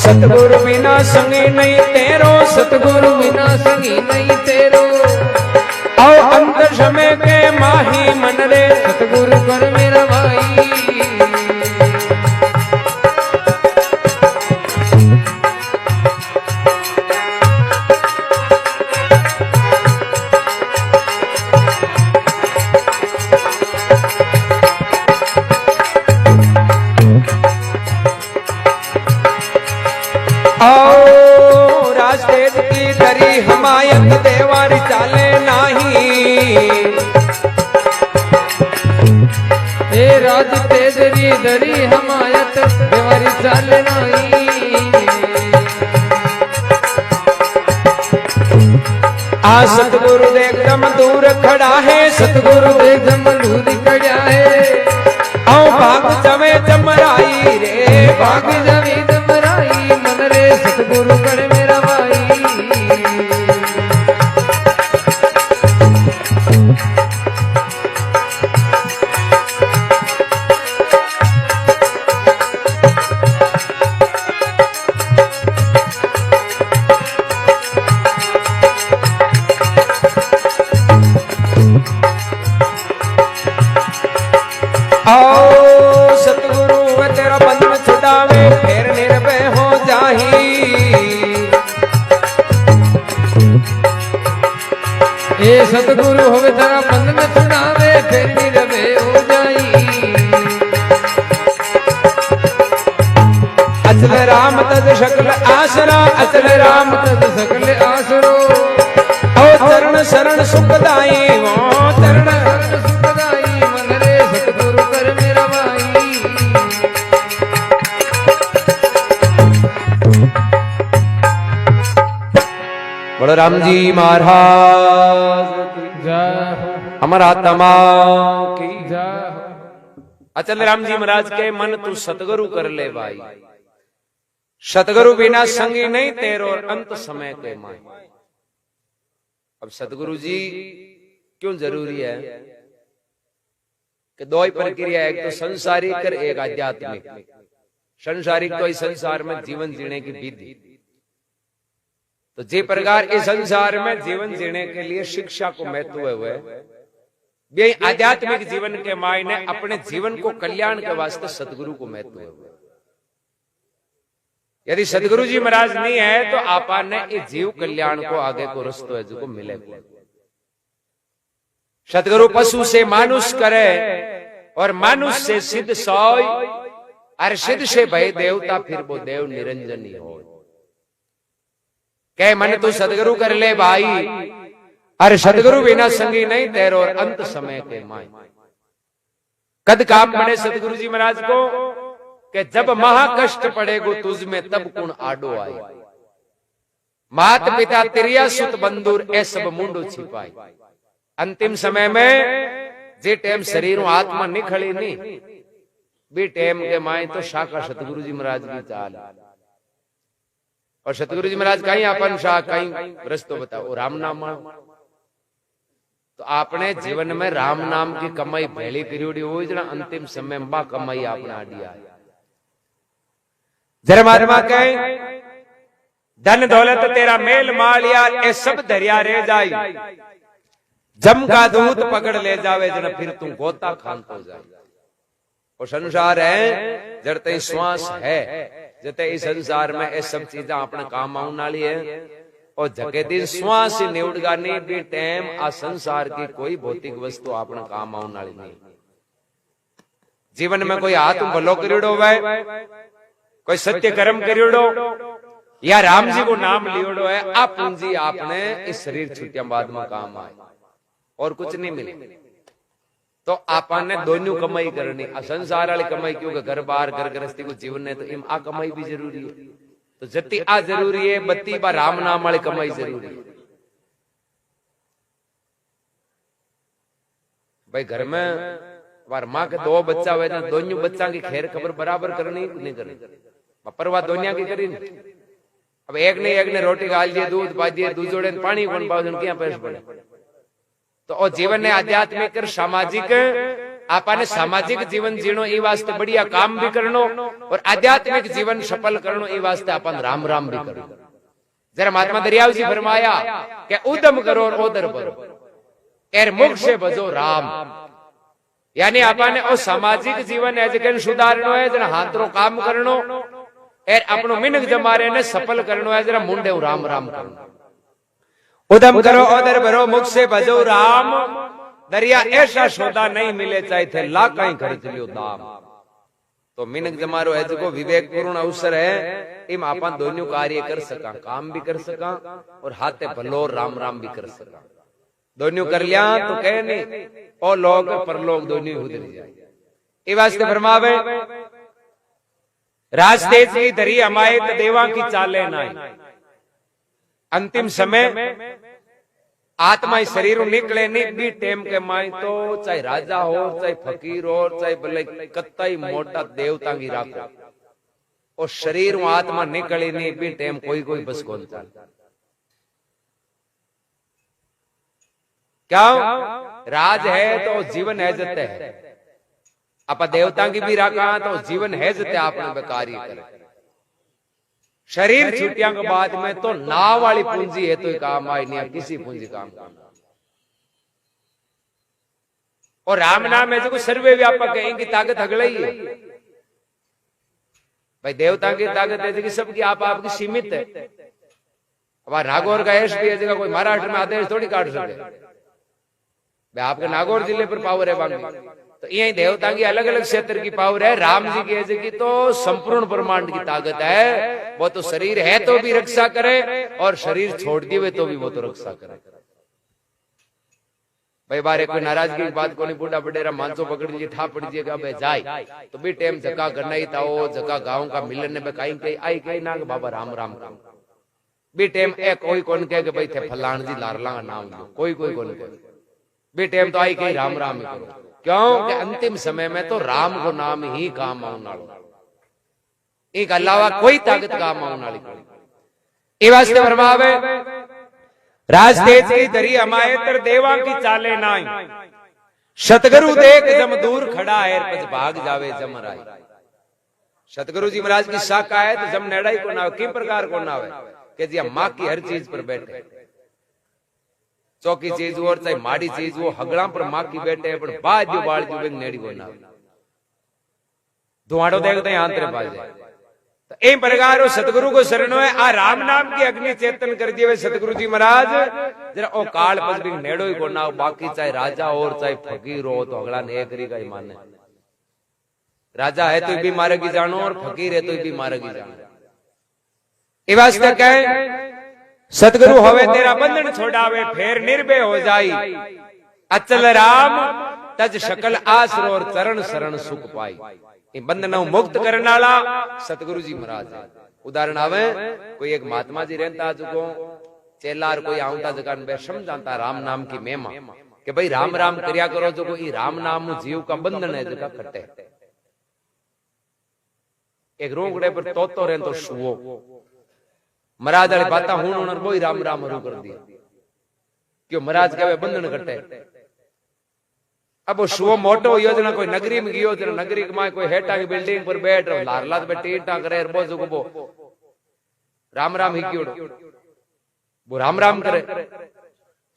सतगुरु बिना संगी नहीं तेरो, सतगुरु बिना संगी नहीं तेरो, आओ अंदर समय के माही मन रे, सतगुरु कर मेरा भाई। आओ राजदेव की दरी हमायत देवारी चाले नाही, हे राज तेजरी दरी हमायत देवारी चाले नाही। आ सतगुरु एकदम दूर खड़ा है, सतगुरु एकदम दूर खड़ा है, आओ भाग जमे जमराई रे, भाग जमी जमराई मन रे, सतगुरु कर मेरा भाई। आओ सतगुरु तेरा बंधन छुड़ावे फिर निर्भय हो जाही, हे सतगुरु होवे तेरा बंधन छुड़ावे फिर निर्भय हो जाई। अचल राम तद शकल आसरा, अचल राम तद सकल आसरो, ओ चरण शरण सुखदाई, वो चरण शरण सुखदाई मन रे, सतगुरु कर मेरा भाई। बड़ो राम जी महाराज जय हो, हमारा आत्मा की जय हो। अचल राम जी महाराज के मन तू सतगुरु कर ले भाई, सतगुरु बिना संगी नहीं तेरो अंत समय के माई। अब सतगुरु जी क्यों जरूरी है कि दो ही प्रक्रिया, एक तो संसारिक और एक आध्यात्मिक। संसारिक तो इस संसार में जीवन जीने की विधि, तो जे प्रकार इस संसार में जीवन जीने के लिए शिक्षा को महत्व हुए, वे आध्यात्मिक जीवन के मायने अपने जीवन को कल्याण के वास्ते सतगुरु को महत्व हुए। यदि सतगुरु जी महाराज नहीं है तो आपा ने इस जीव कल्याण को आगे को रस्तो है जो को मिलेगा। सतगुरु पशु से मानुष करे और मानुष से सिद्ध सोय, और सिद्ध से भय देवता, फिर वो देव निरंजनी हो। कह मन तू सतगुरु कर ले भाई, अरे सतगुरु बिना संगी नहीं तेरो अंत समय के माई। कद काम बने सतगुरु जी महाराज को कि जब महाकष्ट पड़ेगो तुझ में तब कुण आडो आए। मात पिता तिरिया सुत बंधुर ए सब मुंडो छिपाई। अंतिम समय में जे टाइम शरीर आत्मा नहीं खड़ी नहीं, भी टेम के माए तो शाखा सतगुरु जी महाराज की चाल, और सतगुरु जी महाराज कहीं अपन शाह कहीं रस्तो बताओ राम नाम। तो आपने जीवन में राम नाम की कमाई भेली करी हो, अंतिम समय में बा कमाई आपने आडिया। जरा महात्मा कहे धन दौलत तेरा मेल माल यार ए सब दरिया रे जाई, जम का दूध पकड़ ले जावे जना फिर तू गोता खान तो जाए। और संसार है जड़ते श्वास है, जते इस संसार में ये सब चीजें अपने काम आने वाली है, और जगे दिन श्वास निवड़गा नहीं भी टाइम आ संसार की कोई भौतिक वस्तु अपने काम आने वाली नहीं। जीवन में कोई हाथ भलो करियोड़ो है, कोई सत्य कर्म करियोड़ो या राम जी को नाम लियोड़ो है, आप पूंजी आपने इस शरीर छुट्टिया बाद में काम आए और कुछ नहीं मिले। तो आपने दोनों कमाई करनी, संसार वाली कमाई क्योंकि घर बार घर गृहस्थी को जीवन है तो इम आ कमाई भी जरूरी है। तो जति आ जरूरी है बत्ती बार राम नाम वाली कमाई जरूरी है। भाई घर में बार माँ के दो बच्चा हुए तो दोनों बच्चा की खैर खबर बराबर करनी नहीं करनी, परवाह दोनिया की करी नहीं। अब एक ने रोटी खा दिए, दूध पा दिए, दूध जोड़े पानी कौन पाओ क्या पैसे पड़े। तो और जीवन ने आध्यात्मिक सामाजिक आपने सामाजिक जीवन जीनो ई वास्ते बढ़िया काम भी करनो, और आध्यात्मिक जीवन सफल करनो ई वास्ते अपन राम राम भी करो। जरा महात्मा दरियाव जी फरमाया कि उदम करो और ओदर करो, एर मुख से बजो राम। यानी आपने ओ सामाजिक जीवन एजुकेशन सुधारनो है, जरा हाथरो काम करनो, एर अपनो मिनक जमारे ने सफल करनो है, जरा मुंडे राम राम करनो। उदम करो ओदर भरो मुख से भजो राम, दरिया ऐसा सौदा नहीं मिले चाहे थे ला कहीं खर्च लियो दाम। तो मिनक जमारो है जो विवेक पूर्ण अवसर है, इम अपन दोनों कार्य कर सका, काम भी कर सका और हाथे भलो राम राम भी कर सका। दोनों कर लिया तो कह नहीं और लोग परलोक दोनों उधर जाए। ये वास्ते फरमावे रास्ते की दरी अमायत देवा की चाले नाई। अंतिम समय आत्मा शरीर निकले नहीं भी टेम के माई तो चाहे राजा हो चाहे फकीर हो चाहे भले कत्ताई मोटा देवता की राखो, और शरीर आत्मा निकली नहीं भी टेम कोई कोई बस कौन चल। क्या राज है तो जीवन है जते है, आप देवता की भी राखा तो जीवन है जते आपने कार्य करे। शरीर छुट्टियां के बाद में तो नाव वाली पूंजी है तो काम आई नहीं, किसी पूंजी काम करना। और राम नाम है जो सर्वे व्यापक है, इनकी ताकत अगला ही है। भाई देवता की ताकत है कि सबकी आप आपकी सीमित है। अब नागौर का ऐश भी है जगह कोई महाराष्ट्र में आदेश थोड़ी काट सके, भाई आपके नागौर जिले पर पावर है बाकी। तो यही देवता की अलग अलग क्षेत्र की पावर है, राम जी की ऐसे की तो संपूर्ण ब्रह्मांड की ताकत है। वो तो शरीर है तो भी रक्षा करे और शरीर छोड़ दिए तो भी वो तो रक्षा करे। भाई बारे कोई नाराजगी की बात को नहीं, बूढ़ा बडेरा मानसो पकड़ लीजिए ठा पड़िए जाए तो भी टाइम जका करना ही था, वो जका गाँव का मिलन में कहीं कहीं आई कहीं ना बाबा राम राम काम भी टाइम कोई कौन कहे भाई थे फलान जी लारला का नाम लो, कोई कोई कौन कहे भी टाइम तो आई कहीं राम राम ही करो। क्यों कि अंतिम समय में तो राम को नाम ही काम आने वाला, एक अलावा कोई ताकत काम आने वाली कोई। वास्ते फरमावे रास्ते की दरी अमायतर देवा की चाले नाई, सतगुरु देख जम दूर खड़ा है पच भाग जावे जम राय। सतगुरु जी महाराज की शाखा है तो जम नेड़ा ही को ना किस प्रकार को ना हो कि जी माँ की हर चीज पर बैठे, चौकी चीज हो चाहे माड़ी चीज हो हगड़ा पर माँ की बैठे पर बाजू बाजू बेग नेड़ी को ना धुआड़ो देखते हैं आंतरे बाजे। तो इन प्रकार सतगुरु को शरणो है, आ राम नाम की अग्नि चेतन कर दिए सतगुरु जी महाराज। जरा ओ काल पद भी नेड़ो ही को ना, बाकी चाहे राजा और चाहे फकीर हो तो अगला ने करी का ही माने। राजा है तो भी मारेगी जानो और फकीर है तो भी मारेगी जानो। ये वास्ते कहे सतगुरु होवे तेरा बंधन छोड़ावे फेर निर्भय हो जाई, अचल राम तज शकल आसरो और चरण शरण सुख पाई। ये बंधन मुक्त करने वाला सतगुरु जी महाराज है। उदाहरण आवे कोई एक महात्मा जी रहता चुको चेलार कोई आउता जगह में समझाता राम नाम की महिमा कि भाई राम राम करया करो जो कोई राम नाम जीव का बंधन है जगह कटे। एक रोंगड़े पर तोतो रहे तो शुओ महाराज वाली बात हूं बोई राम राम हरू कर दिया क्यों महाराज कहे बंधन कटे। अब वो शुओ मोटो हो जना कोई नगरी में गयो जना नगरी में कोई हेटा की बिल्डिंग पर बैठ रहो लारला बैठी ईटा करे बोझो को राम राम ही क्यों वो राम राम करे।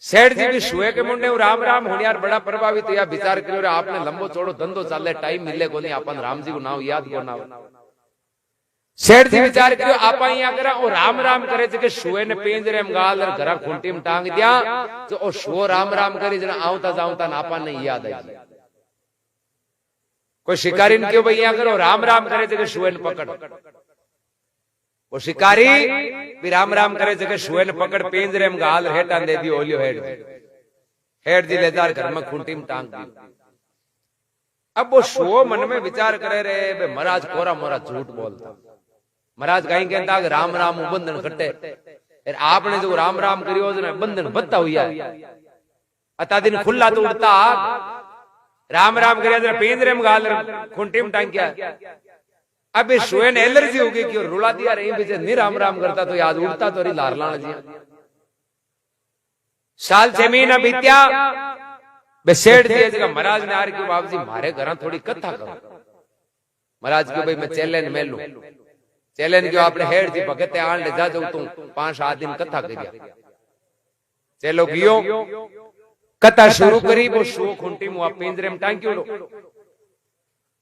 सेठ जी भी शुए के मुंडे राम राम होने यार बड़ा प्रभावित या विचार करो आपने लंबो चौड़ो धंधो चाले टाइम मिले को नहीं अपन राम जी को नाम याद को नाम। सेठ जी विचार करो आप यहाँ करा और राम राम करे कि शुए ने पिंजरे में गाल और घरा खूंटी में टांग दिया तो ओ शुओ राम राम करे जना आवता जावता आपा नहीं याद आई। कोई शिकारी ने क्यों भाई यहाँ करो राम राम करे कि शुए ने पकड़ वो शिकारी भी राम राम करे जगह शुए ने पकड़ पिंजरे में गाल हेटा दे दियो ओलियो हेड जी ले जार घर में खूंटी में टांग दी। अब वो शुओ मन में विचार करे रे महाराज कोरा मोरा झूठ बोलता महाराज कहीं कहता राम राम बंधन कटे आपने जो राम राम करियो बंधन बत्ता हुआ अता दिन खुला तो उड़ता राम राम करिया पिंजरे में गाल खूंटी में टांग किया। अब शुए ने एलर्जी हो गई क्यों रुला दिया रही पीछे नहीं राम राम करता तो याद उठता तो रही लारलाना जी। साल 6 महीना बीत्या सेठ जी महाराज ने आर क्यों बाबू जी मारे घर थोड़ी कथा करो। महाराज क्यों भाई मैं चैलेंज में लू चैलेंज क्यों आपने हेड जी भगत आन ले जा जो तू 5-7 दिन कथा करिया चलो गियो कथा शुरू करी वो शो खूंटी मुआ पिंजरे में टांग्यो लो।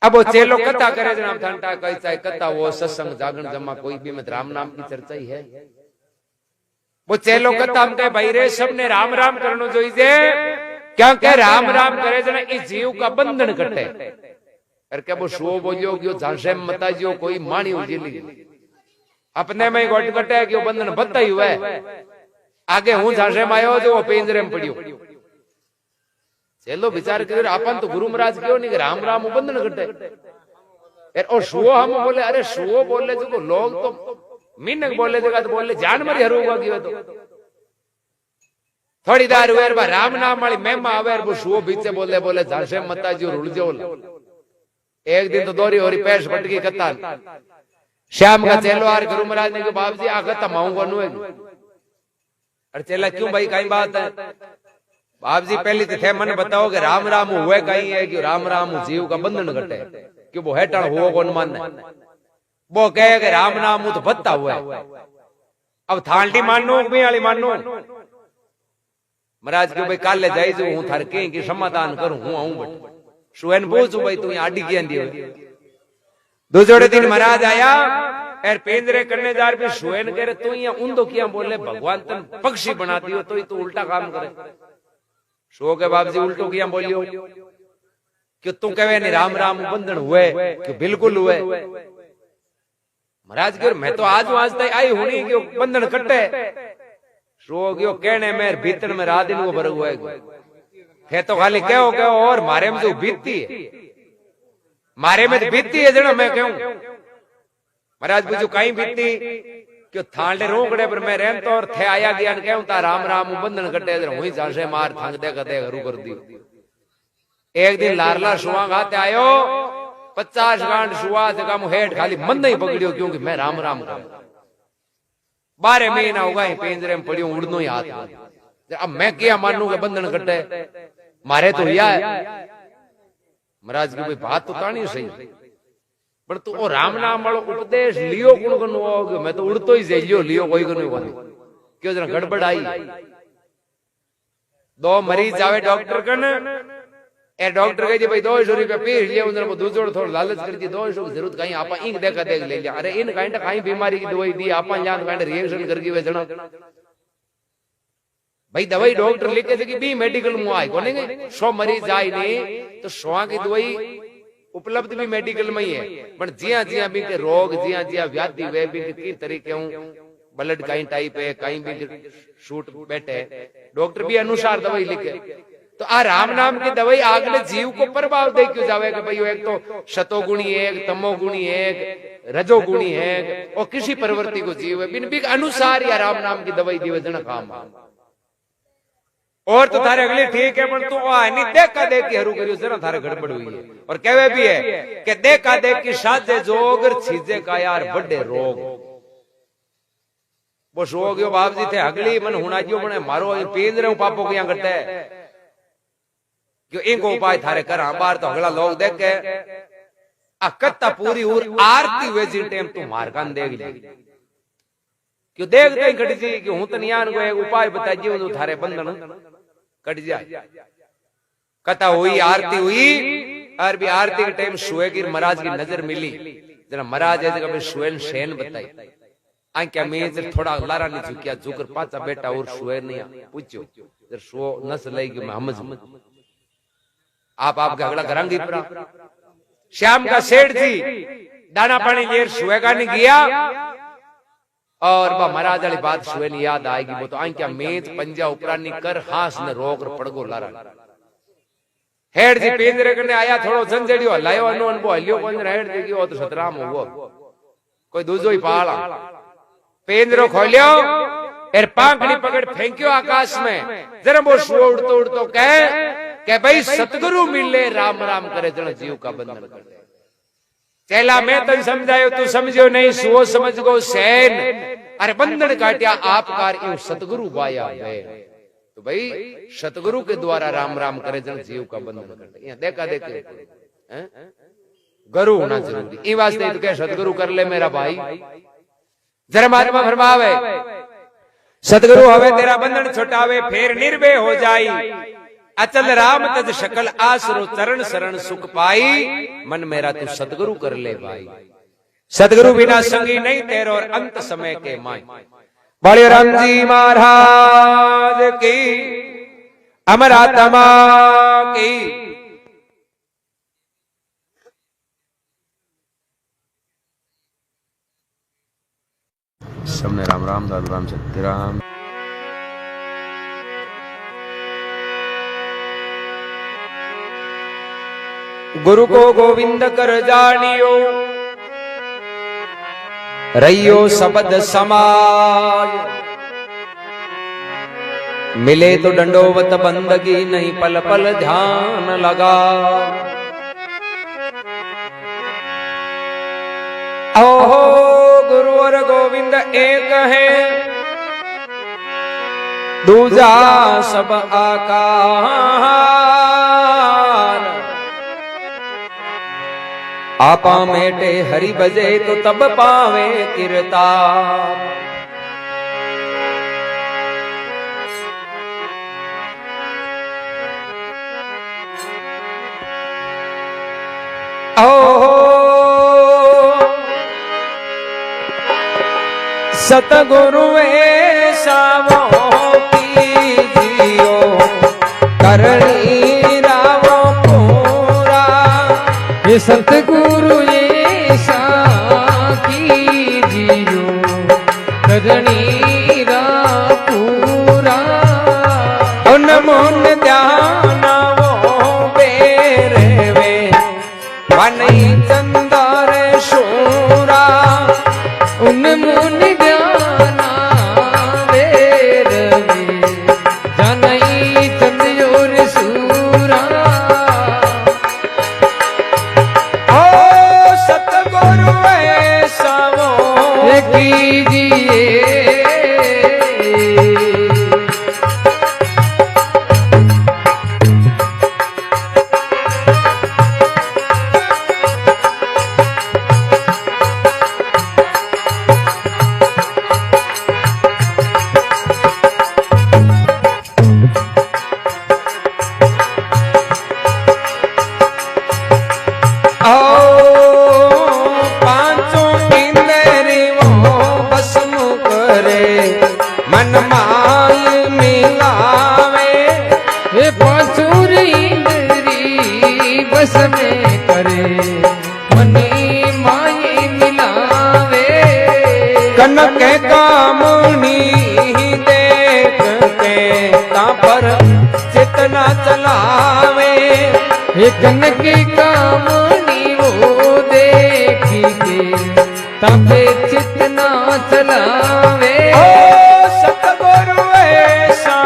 अब वो चेलो कथा करे जनाब ठंडा कैसा कथा वो सत्संग जागरण जमा कोई भी मत राम नाम की चर्चा ही है। वो चेलो कथा हम कहे भाई रे सबने राम राम करनो जोईजे क्या कह राम राम करे जना इस जीव का बंधन कटे अरे क्या वो शो बोलियो क्यों झांसे में मता जियो कोई मानी हो जिली अपने में गोट कटे क्यों बंधन बत्ता ही हुआ है आगे हूं झांसे में आयो जो वो पिंजरे में पड़ियो। चलो विचार कर अपन तो गुरु महाराज क्यों नहीं राम राम बंधन घटे और शुओ हम बोले अरे शुओ बोले जो लोग तो मीनक बोले जगह तो बोले जान मरी हरूगा क्यों तो थोड़ी देर हुए राम नाम वाली महिमा आवे वो शुओ बीचे बोले बोले झांसे मता जी रुल जो एक दिन तो दोरी हो रही पैस फटकी कत्ता श्याम का चेलो आर गुरु महाराज ने बाप जी आ कत्ता माऊंगा नु अरे चेला क्यों भाई कई बात है बाप जी पहली तो थे मन बताओ कि राम राम हुए कहीं है कि राम राम जीव का बंधन घटे कि वो हेटण हुआ कौन मान वो कहे कि राम नाम तो बत्ता हुआ है अब थालटी मानो भी वाली मानो महाराज क्यों भाई काल ले जाई जो हूं थार के समाधान करूं हूं आऊं बट शुएन पूछू भाई तू आडी की आंदी दूसरे दिन महाराज आया एर पेंद्रे करने जार भी शुएन कह रहे तू यहाँ ऊंधो किया बोले भगवान तुम पक्षी बना दियो तो तू उल्टा काम करे शो के बाप जी उल्टो किया बोलियो क्यों तू कहे नहीं राम राम बंधन हुए क्यों बिल्कुल हुए। महाराज क्यों मैं तो आज तक आई होनी क्यों बंधन कटे शो क्यों कहने में भीतर में रात दिन को भर हुआ है तो खाली कहो और मारे में जो बीतती है मारे में तो बीतती है जना मैं कहूं महाराज बुझू कहीं बीतती क्यों थाले रोकड़े पर मैं रहता और थे आया ज्ञान कहूं ता राम राम बंधन कटे वही झांसे मार थांग दे कदे घरू कर दी। एक दिन लारला शुआ गाते आयो 50 गांड शुआ जगह मु हेठ खाली मन नहीं पकड़ियो क्योंकि मैं राम राम कर 12 महीना होगा पिंजरे में पड़ियो उड़नो ही हाथ अब मैं क्या मानू के बंधन कटे मारे तो या महाराज की कोई बात तो तानी सही पर तू राम नाम वालो उपदेश लियो कुण कनु होगे मैं तो उड़तो ही जेलियो लियो कोई कनु कोनी क्यों जरा गड़बड़ आई 2 मरीज आवे डॉक्टर कन ए डॉक्टर कहे भाई 200 रुपया पी लिया उधर दूसरो थोड़ा लालच कर दी 200 की जरूरत कहीं आपा इंक देखा देख ले लिया अरे इन काइंड कहीं बीमारी की दवाई दी आपा जान काइंड रिएक्शन करके वे जना भाई दवाई डॉक्टर लिखे थे कि बी मेडिकल में आई कोने 100 मरीज आई नहीं तो 100 की दवाई उपलब्ध भी मेडिकल में ही है पर जिया जिया भी के रोग जिया जिया व्याधि वे भी की तरीके हूं ब्लड कहीं टाइप है कहीं भी शूट बैठे डॉक्टर भी अनुसार दवाई लिखे तो आ राम नाम की दवाई अगले जीव को प्रभाव दे क्यों जावे कि भाई एक तो शतोगुणी है एक तमोगुणी है एक रजोगुणी है और किसी प्रवृत्ति को जीव है बिन भी अनुसार या राम नाम की दवाई दिवे जना काम और तो थारे अगली ठीक है पर तू नहीं देखा देख के हरू करियो जरा थारे गड़बड़ हुई है। और कहवे भी है कि देखा देख की साजे जोगर छीजे का यार बड़े रोग वो रोग यो बाप जी थे अगली मन हुना जो बने मारो पींद रहे पापो को यहाँ करते है क्यों इनको उपाय थारे कर बार तो अगला लोग देख के अकत्ता पूरी और आरती वेजी टाइम तू मारकान देख ले क्यों देखते ही कट जी कि हूं तो नियान को एक उपाय बता जी वो थारे बंधन कट जाए। कथा हुई आरती हुई और भी आरती के टाइम सुएगिर महाराज की नजर मिली जरा महाराज है जगह सुएन शेन बताई आंख्या में थोड़ा लारा नहीं झुकिया झुकर पाचा बेटा और सुए नहीं पूछो जर सो नस लेगी मैं हमज आप अगला करांगी पूरा श्याम का सेठ जी दाना पानी ले सुएगा नहीं गया और महाराज वाली बात सुए नहीं याद आएगी वो तो आंख्या मेज पंजा उपरानी कर हास न रोक पड़गो लारा हेड जी पिंजरे करने आया थोड़ो झंझड़ियो हलायो अनुभव हलियो पंजर हेड जी गयो तो सतराम हुआ कोई दूजो ही पाला पिंजरो खोलियो एर पांखड़ी पकड़ फेंकियो आकाश में जरा वो सुओ उड़तो उड़तो कहे कि भाई सतगुरु मिले राम राम करे जन जीव का बंधन कर दे। चेला मैं तो समझायो तू समझो नहीं सुओ समझ गो सैन अरे बंधन काटिया आपकार यू सतगुरु बाया है तो भाई सतगुरु के द्वारा राम राम करे जन जीव का बंधन कर दे। देखा देखे गुरु होना जरूरी ई वास्ते तो कह सतगुरु कर ले मेरा भाई जरा महात्मा फरमावे सतगुरु हवे तेरा बंधन छुटावे फिर निर्भय हो जाई अचल राम तज शकल आसरो चरण शरण सुख पाई मन मेरा तू सतगुरु कर ले भाई सतगुरु बिना संगी नहीं तेरो और अंत समय के माई। बड़े राम जी महाराज की अमर आत्मा की सबने राम राम दादू राम सत्य राम। गुरु को गोविंद कर जानियो रहियो शब्द समाज मिले तो दंडोवत बंदगी नहीं पल पल ध्यान लगा। ओहो गुरु और गोविंद एक है दूजा सब आकार आपा मेटे हरि बजे तो तब पावे कीर्तान। ओहो सतगुरु ऐसा वो कीजियो करनी रावो पूरा ये सतगुरु ऐसा कीजियो करनी रावो पूरा उन मुन ध्यान वो बेरवे वनई चंदर शूरा उन मुन कनक कामनी देख के पर चितना चलावे कनक कामनी वो देख के तबे चितना चलावे। ओ सतगुरु ऐसा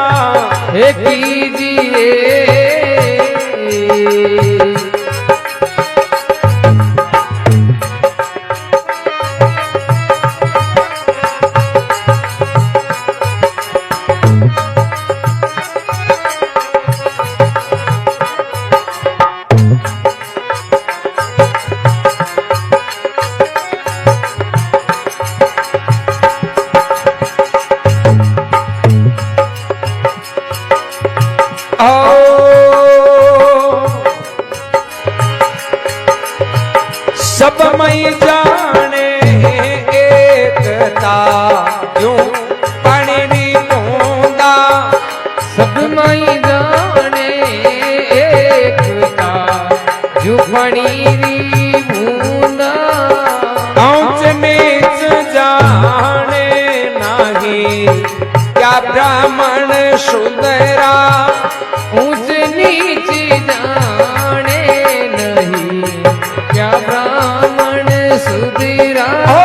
हीरा हो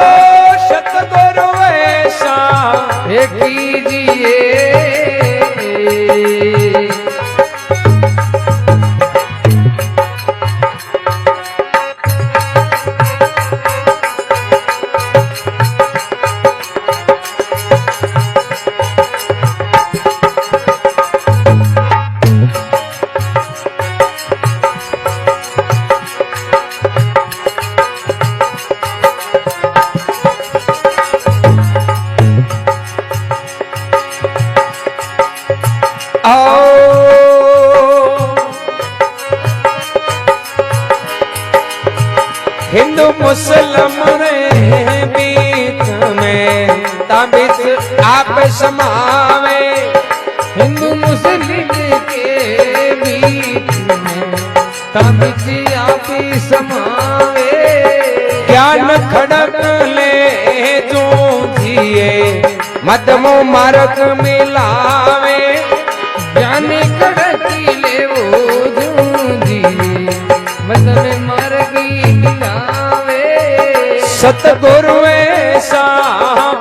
सतगुरु ऐसा कीजिए हिंदू मुस्लिम रे बीच में ताबिज आप समावे हिंदू मुस्लिम के बीच में ताबिज आप समावे ज्ञान खड़क ले जो जिए मदमो मार्ग मिलावे ज्ञान कड़की ले वो जूझिए मतलब मार्गी मिलावे सतगुरु ऐसा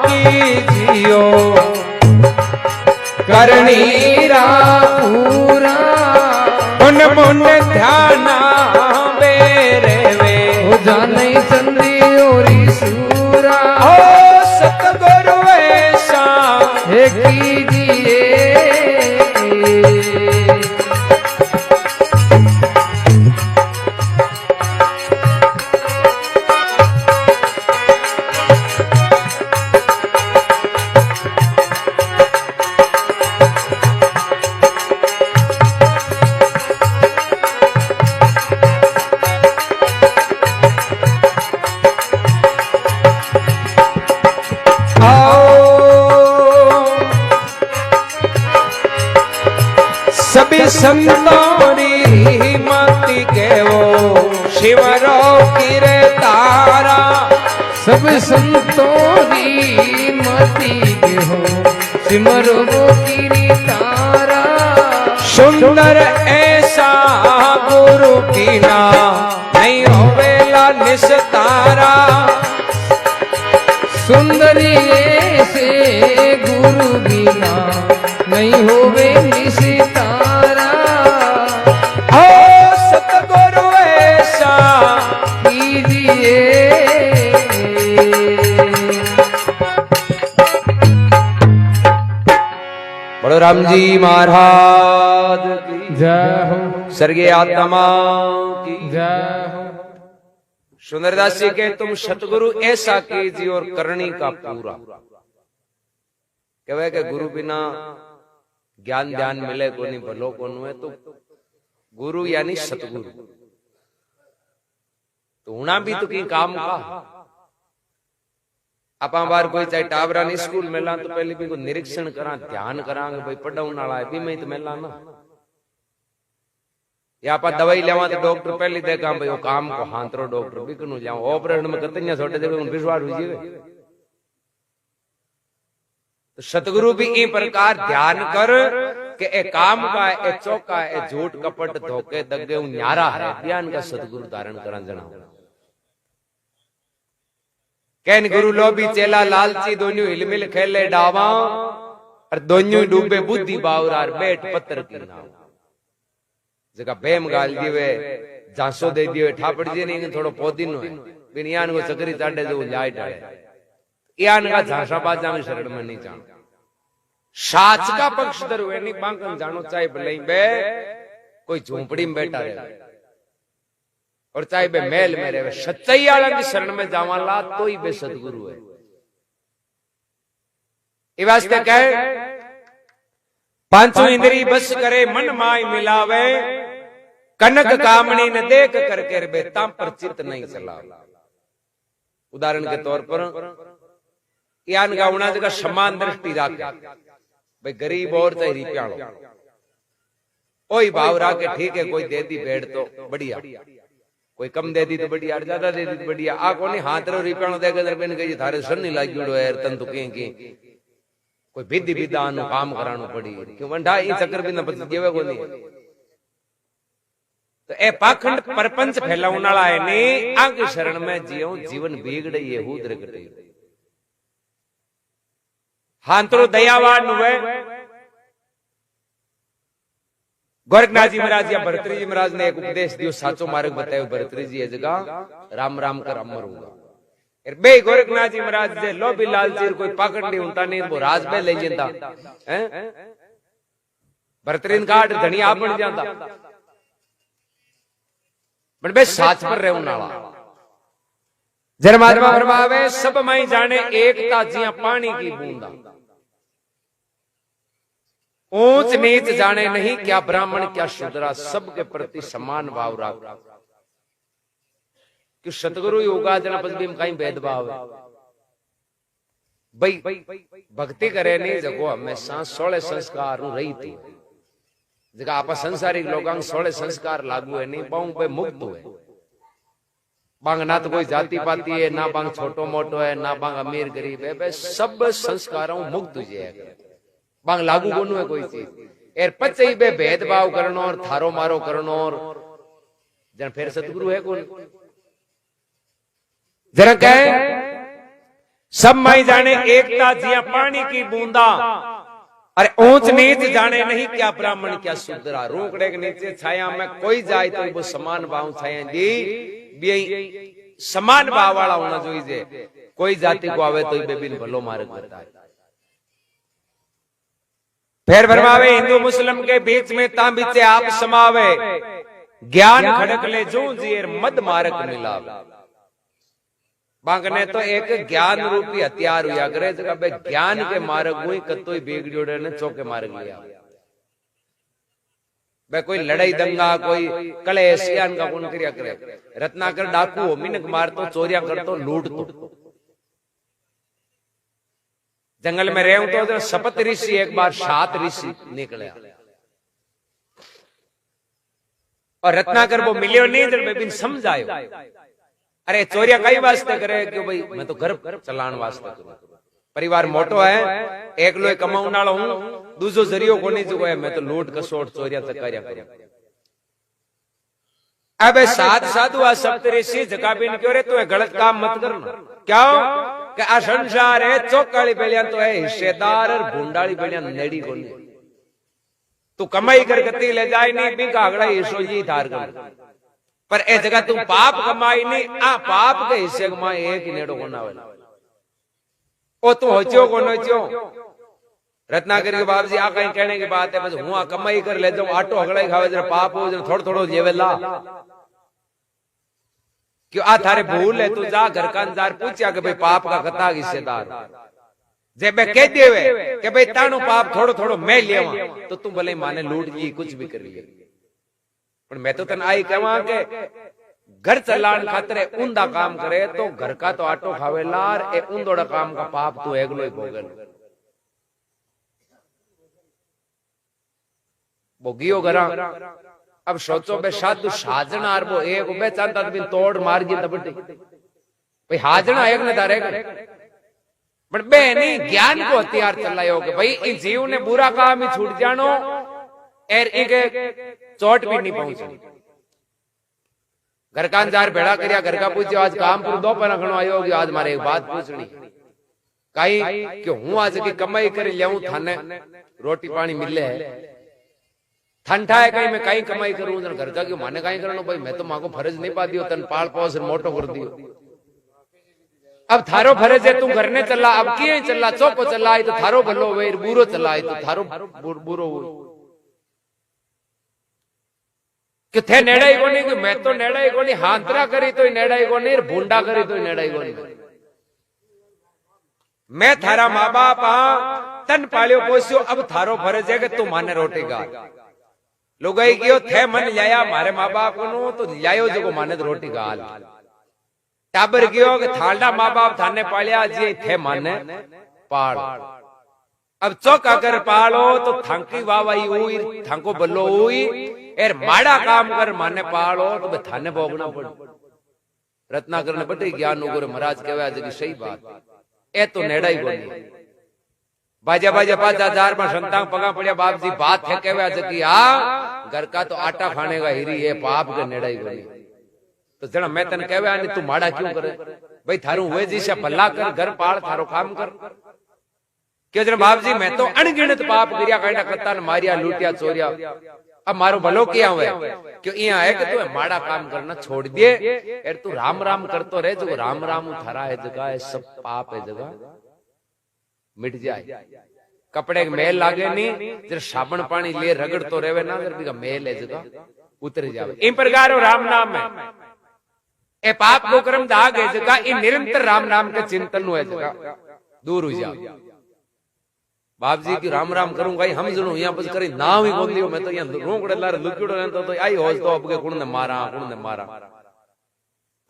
कीजियो करनीरा पूरा उन मुन ध्यान बेरे वे हो जाने संधि ओरी सूरा ओ सतगुरु ऐसा कीजिए सभी संतोरी मति के वो शिवरो किरे तारा सब संतोरी मती के हो सिमरो की तारा सुंदर ऐसा गुरु बिना नहीं होवेला निस्तारा सुंदरी से गुरु बिना नहीं होवे निसितारा हो सतगुरु ऐसा कीजिए बड़ो राम जी महाराज की जय हो स्वर्गीय आत्मा की जय हो सुंदरदास जी के तुम सतगुरु ऐसा कीजिए और करनी का पूरा कहे कि गुरु बिना ज्ञान ध्यान मिले को नहीं भलो को है तो गुरु यानी सतगुरु तो होना भी तो की काम का आप बार कोई चाहे टाबरा नहीं स्कूल मिला तो पहले भी को निरीक्षण करा ध्यान करांगे भाई पढ़ाने वाला है भी मैं तो मिला ना या आप दवाई लेवा तो डॉक्टर पहले देखा भाई वो काम को हाथरो डॉक्टर भी कनु जाओ ऑपरेशन में कतई छोटे जगह विश्वास हो जाए तो सतगुरु भी इस प्रकार ध्यान कर के ए काम का ए चौका ए झूठ कपट धोखे दगे न्यारा है ध्यान का सतगुरु धारण करा जना कैन गुरु लो भी चेला लालची दोन्यों हिलमिल खेले डावा और दोन्यों डूबे बुद्धि बावरार बैठ पत्थर की नाव जगह बेम गाल दीवे झांसो दे दियो ठापड़ जी नहीं थोड़ो पौधी नो बिन यान को चकरी चाटे जो लाए डाले यान का झांसा बाजा में शरण में नहीं जान साच का पक्ष दरुए नहीं बांकन जानो चाहे भले बे कोई झोंपड़ी में बैठा रहे और चाहे बे महल में रहे सच्चाई वाला की शरण में जावाला तो ही बे सदगुरु है ये वास्ते कहे पांचों इंद्री बस करे मन माय मिलावे कनक कामनी न देख करके बेताम पर चित्त नहीं चला उदाहरण के तौर पर यान गावना जगह समान दृष्टि रखे भाई गरीब और चाहे रिप्यालो कोई भाव रखे ठीक है कोई दे दी भेड़ तो बढ़िया कोई कम दे दी तो बढ़िया ज्यादा दे दी तो बढ़िया आ कोनी हाथ रो रिप्यालो देगा दरबेन कही थारे सर नहीं लाग्योड़ो है तन तो की कोई विधि विधान काम करानो पड़ी क्यों वंडा ई चक्कर भी न बच जेवे कोनी तो ए पाखंड परपंच फैलावनाला है ने आग शरण में जियो जीवन बिगड़े ये हुद्र कटे हांतरो दयावान हुए गोरखनाथ जी महाराज या भरतरी जी महाराज ने एक उपदेश दियो साचो मार्ग बतायो भरतरी जी ये जगह राम राम कर अमर होगा बे गोरखनाथ जी महाराज जे लो बिलाल जी कोई पाखंडी उनता नहीं वो राज में ले जेंदा हैं भरतरीन काट धनिया बन जाता बट बे साच पर रहूं नाला धर्मात्मा फरमावे सब माई जाने एकता जिया पानी की बूंदा ऊंच नीच जाने नहीं क्या ब्राह्मण क्या शूद्रा सबके प्रति समान भाव रख कि सतगुरु योगा जनपद भी कहीं भेदभाव है भाई भक्ति करे नहीं जगो हमेशा 16 संस्कार रही थी जगह आप संसारिक लोग 16 संस्कार लागू है नहीं बांग पे मुक्त हुए बांग ना तो कोई जाति पाती है ना बांग छोटो मोटो है ना बांग अमीर गरीब है बे सब संस्कारों मुक्त हुए बांग लागू कोनु है कोई चीज एर पचे बे भेदभाव करनो और थारो मारो करनो और जन फिर सतगुरु है कौन जरा कहे सब माई जाने एकता जिया पानी की बूंदा अरे ऊंच नीच जाने नहीं क्या ब्राह्मण क्या शूद्रा रोकड़े के नीचे छाया में कोई जाए तो वो समान भाव छाया दी समान भाव वाला होना चाहिए कोई जाति को आवे तो बेबिन भलो मार्ग करता है फिर भरमावे हिंदू मुस्लिम के बीच में ता बीचे आप समावे ज्ञान खड़क ले जो जीर मद मार्ग मिला बांगने तो एक ज्ञान रूपी हथियार हुआ करे जगह ज्ञान के मार्ग हुई कतोई बेगड़ियोड़े ने चौके मार्ग लिया बे कोई लड़ाई दंगा कोई कलेश का कौन क्रिया करे रत्नाकर डाकू हो मिनक मार तो चोरिया कर तो लूट तो जंगल में रहे तो शपथ ऋषि एक बार 7 ऋषि निकले और रत्नाकर वो मिलियो नहीं जब बिन समझायो अरे चोरिया कई वास्ते करे कि भाई मैं तो घर चलान वास्ते करूं परिवार मोटो है एक लो कमाऊं नालो हूं दूसरो जरियो कोनी जो है मैं तो लूट कसोट चोरिया चकारिया करूं अबे साथ साधु आ सप्तऋषि जका बिन क्यों रे तू गलत काम मत करना क्यों कि आ संसार है चौकाली बेलिया तो है हिस्सेदार और भूंडाली बेलिया नेड़ी कोनी तू कमाई कर गति ले जाए नहीं बिन कागड़ा हिस्सो जी धार कर पर ए जगह तू पाप कमाई नहीं आ पाप के हिस्से कमाई एक ही नेड़ो कोना वाला ओ तू होचो को नचो रत्नागिरी के बाप जी आ कहीं कहने की बात है बस हुआ कमाई कर ले जाऊं आटो हगड़ाई खावे जरा पाप हो जरा थोड़ो थोड़ो जेवेला क्यों आ थारे भूल है तू जा घर का अंजार पूछया कि भाई पाप का कता हिस्सेदार जे मैं कह देवे कि भाई तानो पाप थोड़ो थोड़ो मैं लेवा तो तू भले माने लूट जी कुछ भी कर लिए पर मैं तो तन आई कहवा के घर चलान खातरे उंदा काम करे तो घर का तो आटो खावेलार ए उंदोड़ा काम का पाप तू एगलो ही भोगल भोगियो घरा अब सोचो बे साधु साजना आर वो एक बे चांदा बिन तोड़ मार जी तबटी भाई हाजना एक ने तारे बट बे नहीं ज्ञान को हथियार चलायो कि भाई इन जीव ने बुरा काम ही छूट जानो एर एक चोट भी नहीं पहुंची घर का अंजार भेड़ा करिया घर का पूछो आज काम पर दो पर रखनो आयो आज मारे एक बात पूछनी कहीं कि हूं आज की कमाई कर लियाऊं थाने रोटी पानी मिले है ठंडा है कहीं मैं कहीं कमाई करूं घर का क्यों माने कहीं करनो भाई मैं तो मां को फर्ज नहीं पा दियो तन पाल पोस मोटो कर दियो अब थारो फर्ज है तू घर ने चला अब किए चला चौको चला आई तो थारो भलो वे बुरो चला आई तो थारो बुरो हो कि थे नेड़ा ही कोनी कि मैं तो नेड़ा ही कोनी हांतरा करी तो नेड़ा ही कोनी भूंडा करी तो नेड़ा ही कोनी मैं थारा माँ बाप हाँ तन पालियो पोसियो अब थारो फर्ज है कि तू माने रोटी गा लोग गयो थे मन लाया मारे माँ बाप को तो लायो जो माने रोटी गाल टाबर गयो कि थालडा माँ बाप थाने पालिया जी थे माने पाल अब चौक अगर पालो तो थांकी वावाई हुई थांको बल्लो हुई एर माड़ा काम कर माने पालो तो थाने भोगना पड़ रत्नाकर ने बटे ज्ञान उगोरे महाराज कहवे आज की सही बात ए तो नेड़ा ही कोनी बाजा बाजा 5000 में संतान पगा पड़िया बाप जी बात है कहवा जकी आ घर का तो आटा खाने का हिरी है पाप के नेड़ा ही बनी तो जरा मैं तन कहवा नहीं तू माड़ा क्यों करे भाई थारू हुए जी से भला कर घर पाल थारो काम कर क्यों जरा बाप जी मैं तो अनगिनत पाप करिया कांडा कत्ता ने मारिया लूटिया चोरिया अब मारो भलो किया हुए क्यों यहाँ है कि तू माड़ा काम करना छोड़ दिए यार तू राम राम करतो रहे जो राम राम थारा है जगह है सब पाप है जगह मिट जाए कपड़े के मेल लागे नहीं जरा साबुन पानी ले रगड़ तो रेवे ना जरा बिका मेल है जगह उतर जावे इन प्रकार राम नाम है ए पाप को कर्म दाग है जगह इन निरंतर राम नाम के चिंतन हुए जगह दूर हो जाओ बाप जी की राम राम करूंगा हम जरूर यहाँ बस करी ना ही गोंदी मैं तो यहाँ रोकड़े लारे लुकिड़ो रहता तो आई होज तो अब के कुण ने मारा तो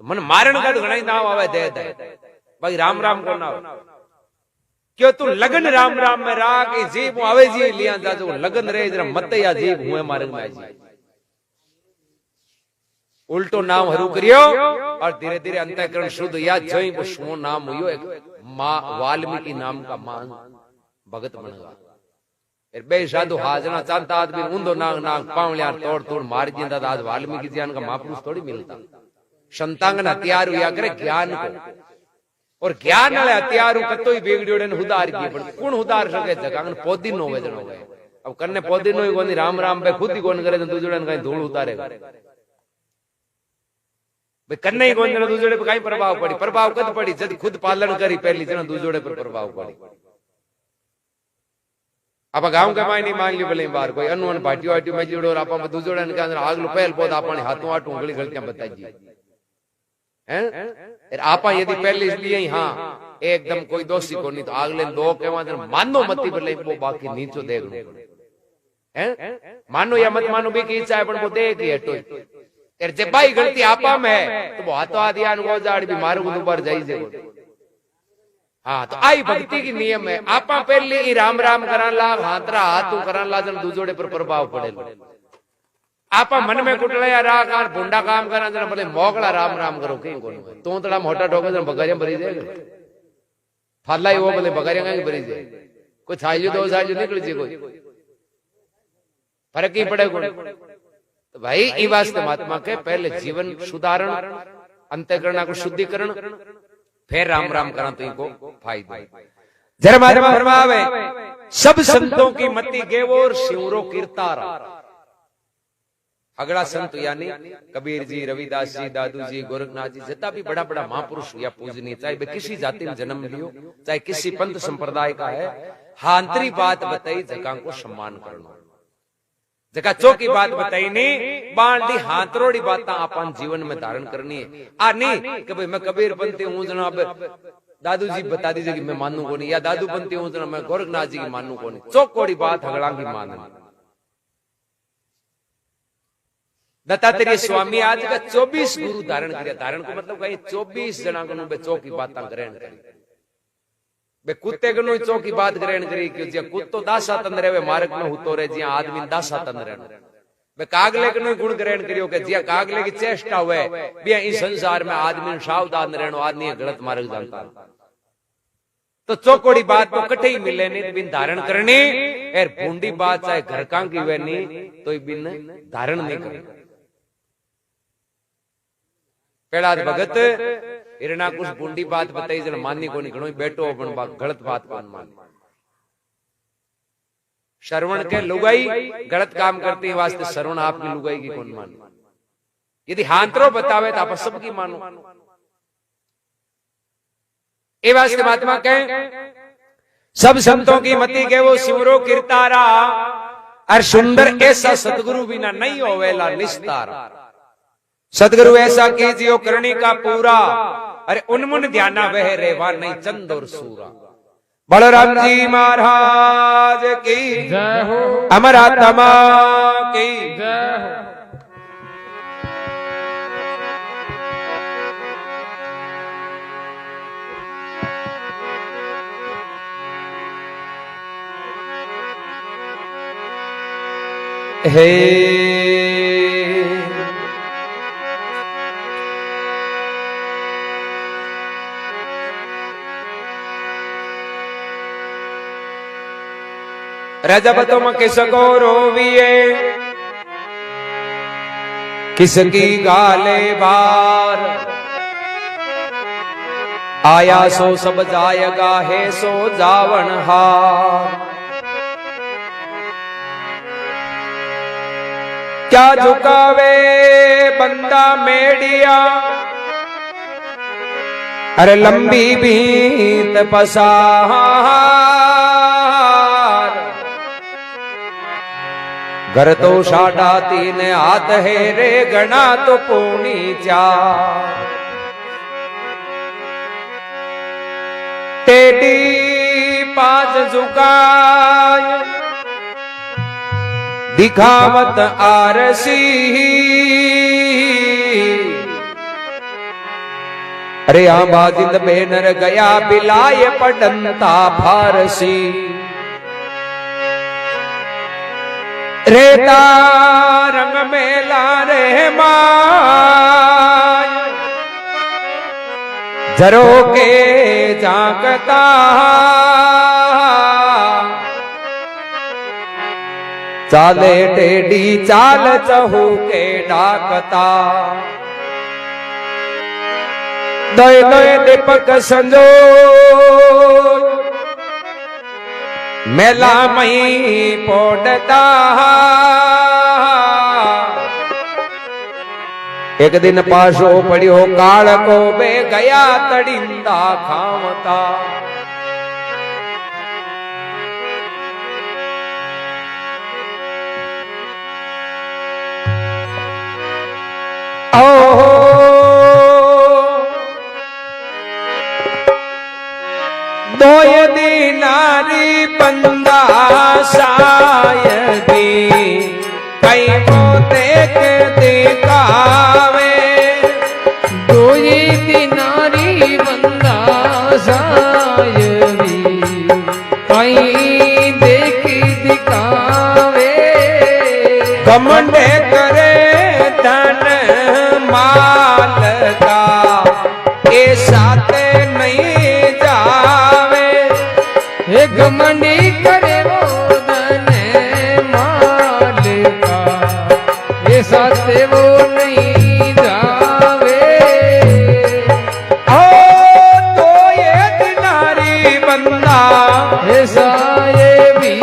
मन मारण का घणा ना आवे दे दे भाई राम राम को ना क्यों तू लगन राम राम में राग जीव आवे जी लिया जा जो लगन रहे जरा मत या जीव हुए मार्ग में जी उल्टो नाम हरू करियो और धीरे धीरे अंतःकरण शुद्ध या जई वो शो नाम हुयो एक मां वाल्मीकि नाम का मान भगत बनेगा फिर बे साधु हाजना चांता आदमी ऊंधो नाग नाग पावलिया तोड़ तोड़ मार जिंदा आज वाल्मीकि जी का महापुरुष थोड़ी मिलता संतांगन हथियार हुआ करे ज्ञान को और ज्ञान वाले हथियार कतो ही बेगड़ियों ने उदार किए पर कौन उदार सके जगह पौधी नो वे जनो गए अब करने पौधी नो ही कोनी राम राम पे खुद ही कौन करे तो दूसरे ने कहीं धूल उतारेगा भाई करने ही कौन जनो दूसरे पे कहीं प्रभाव कद पड़ी जब खुद पालन करी पहली जनो दूसरे पर प्रभाव पड़ी आप गांव के मायने मांग लियो भले बार कोई अनवन भाटियो वाटियो में जोड़ो और आपा दूसरे ने के अंदर आगलो पहल पौध आपने हाथों आटू गली गलतियां बताइए हैं आपा यदि पहले इसलिए ही हाँ एकदम कोई दोषी को नहीं तो अगले दो के मानो मती भले वो बाकी नीचो देख लो हैं मानो या मत मानो भी की इच्छा है पर वो देख ही हटो यार जब भाई गलती आपा में है तो वो हाथों आदि को जाड़ भी मारो दोबार जाई जे हाँ तो आई भक्ति की नियम है आपा पहले ही राम राम करा ला हाथरा हाथों करा ला जन दूसरे पर प्रभाव पड़े आपा मन में कुटलाया राग और भुंडा काम करा जरा भले मोगला राम राम करो कहीं कोई तो तड़ा मोटा ठोके जरा बगारियां भरी जाएगा फाला ही वो भले बगारियां कहीं भरी जाए कोई छाइयो दो छाइयो निकल जी कोई फर्क ही पड़े कोई तो भाई ये वास्ते महात्मा के पहले जीवन सुधारण अंतःकरण को शुद्धिकरण फिर राम राम करा तो इनको फायदा जरा महात्मा फरमावे सब संतों की मति गेवो और शिवरो कीर्तारा अगला संत यानी कबीर जी रविदास जी दादू जी गोरखनाथ जी जितना भी बड़ा बड़ा महापुरुष या पूजनीय चाहे वे किसी जाति में जन्म लियो चाहे किसी पंथ संप्रदाय का है हांतरी बात बताई जगह को सम्मान करना जगह चौकी बात बताई नहीं बांडी हाथरोड़ी बात अपन जीवन में धारण करनी है आ नहीं कि भाई मैं कबीर पंथी हूँ जनाब दादू जी बता दीजिए कि मैं मानू को नहीं या दादू पंथी हूँ जनाब मैं गोरखनाथ जी की मानू को नहीं चौकोड़ी बात हगड़ा की माननी दत्तात्रेय स्वामी आज का 24 गुरु धारण करे धारण को मतलब कहीं 24 जना को चौकी बात ग्रहण करी बे कुत्ते को चौकी बात ग्रहण करी क्यों जी कुत्तो दासा तंद रहे मार्ग में हुतो रहे जी आदमी दासा तंद रहे बे कागले को गुण ग्रहण करियो के जी कागले की चेष्टा हुए बे इस संसार में आदमी सावधान रहनो आदमी गलत मार्ग जानता तो चौकोड़ी बात तो कटे ही मिले नहीं बिन धारण करने और भूंडी बात चाहे घर का की वे नहीं तो बिन धारण नहीं करे पेड़ाद भगत इरना कुछ बूंदी बात बताई जन माननी को नहीं घणो बैठो अपन गलत बात को मान श्रवण के लुगाई गलत काम करते वास्ते श्रवण आपकी लुगाई की कौन मान यदि हांतरो बतावे तो आप सबकी मानो ए वास्ते महात्मा कहे सब संतों की मति के वो शिवरो कीर्तारा और सुंदर ऐसा सतगुरु बिना नहीं होवेला निस्तारा सदगुरु ऐसा कीजियो करणी का पूरा अरे उन्मुन ध्याना वह रेवा नहीं चंद और सूरा बलराम जी महाराज की जय हो अमरात्मा की जय हो हे रजब तुम किसको रोविए, किसकी गाले बार, आया सो सब जाएगा है सो जावन हार। क्या झुकावे बंदा मेडिया, अरे लंबी भीत पसार। घर तो 3.5 हाथ है रे, गणा तो 4.25। टेढ़ी 5 झुकाय, दिखावत आरसी। अरे आबादिंद बेनर गया बिलाय पडंता फारसी। रेता रंग मेला रे माय, जरो के जागता। चाले टेढ़ी चाल चहु के डाकता। दय दय दीपक संजो मेला मई पोडता। एक दिन पाशो पड़ियो काल को बे गया तड़िंदा खामता। दोय दीनारी बंदा शायदी, कई वो देख दिखावे। दोय दीनारी बंदा शायदी, कई देख दिखावे। घमंडे करे धन माल का, ऐसा ते नहीं जावे। हे घमंडी करे वो धन माल का, ये साथे वो नहीं जावे। ओ तो ये दिनारी बंदा ऐसा ये भी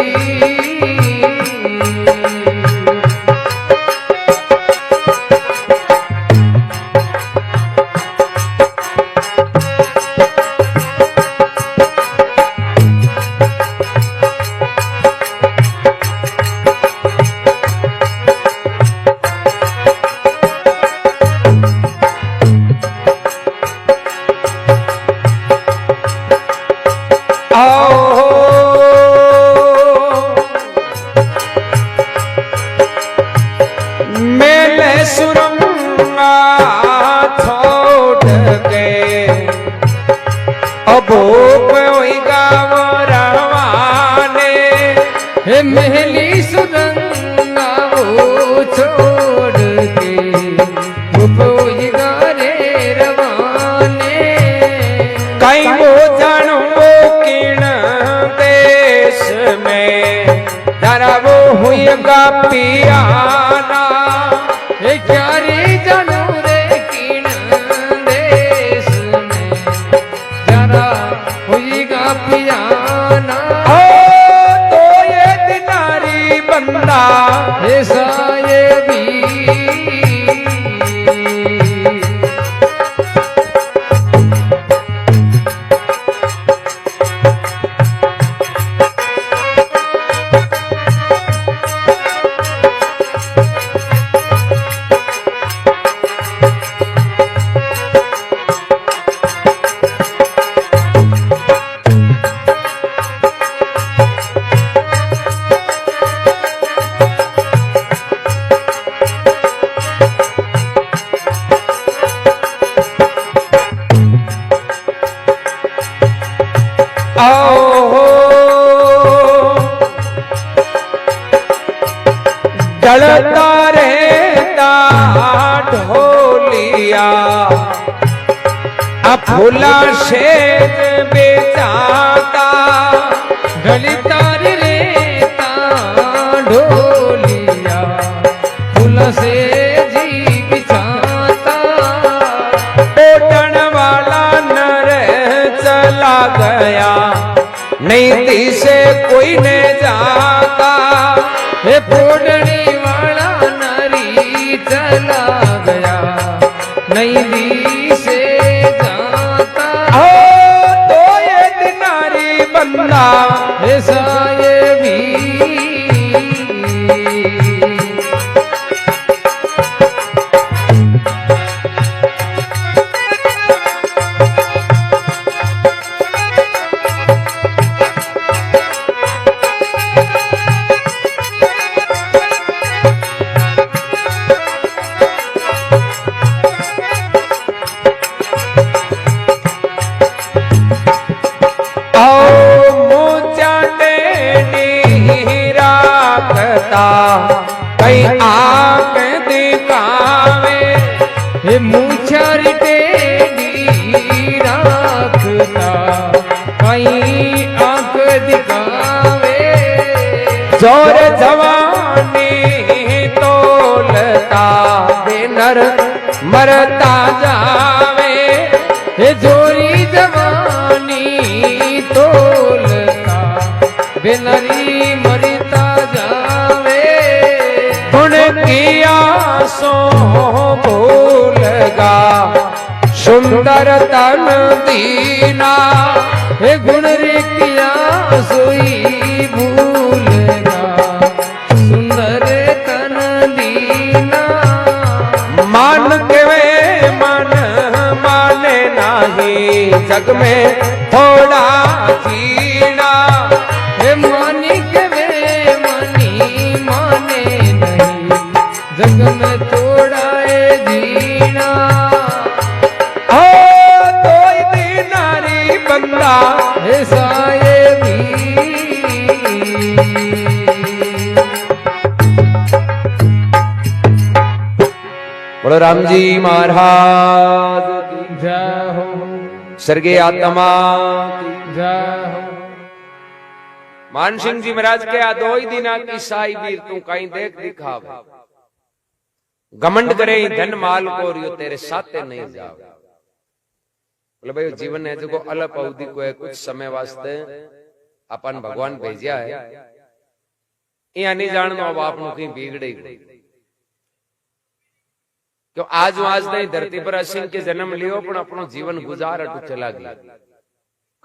महली सुरंगा वो छोड़ के उपोई गारे रवाने। कहीं वो जानू वो किण देश में, जरा वो हुईगा पियाना। हे क्यारे जानू रे किण देश में, जरा हुईगा पियाना। बंदा ऐसा ये भी जलता रहता ढोलिया, फूला शेर बेचाता। ढलता रहता चला गया, नहीं दिसे कोई ने जाता। हे फोड़ने वाला नारी चला गया, नहीं दिसे जाता। हो तो ये नारी बंदा ऐसा ये भी कई आंख दिखावे, हे मूछारी टेढ़ी राखता, कई आंख दिखावे। जोर जवानी तोलता बेनर मरता जावे। हे जोरी जवानी तोलता बेनरी मरता जावे। गुण किया सो भूलगा सुंदर तन दीना। हे गुण रे किया सोई भूलगा सुंदर तन दीना। मान के वे मन माने नाही, जग में थोड़ा जीना। हे मानी के वे मनी माने नहीं, जग में थोड़ा है जीना। हो तो नारी बंदा ऐसा ये भी बोलो राम जी महाराज की जय हो, स्वर्गीय आत्मा की। जय हो। मान सिंह जी महाराज के आ दो ही दिना की साई वीर तू कहीं देख दिखाव। घमंड करे धन माल को रियो तेरे साथे नहीं जाओ। बोले भाई जीवन है जो अल्प अवधि को है, कुछ समय वास्ते अपन भगवान भेजा है, या नहीं जानना अब आप कहीं बिगड़े क्यों। आज नहीं धरती पर असिंह के जन्म लियो पण अपनो जीवन गुजार अटू चला गया।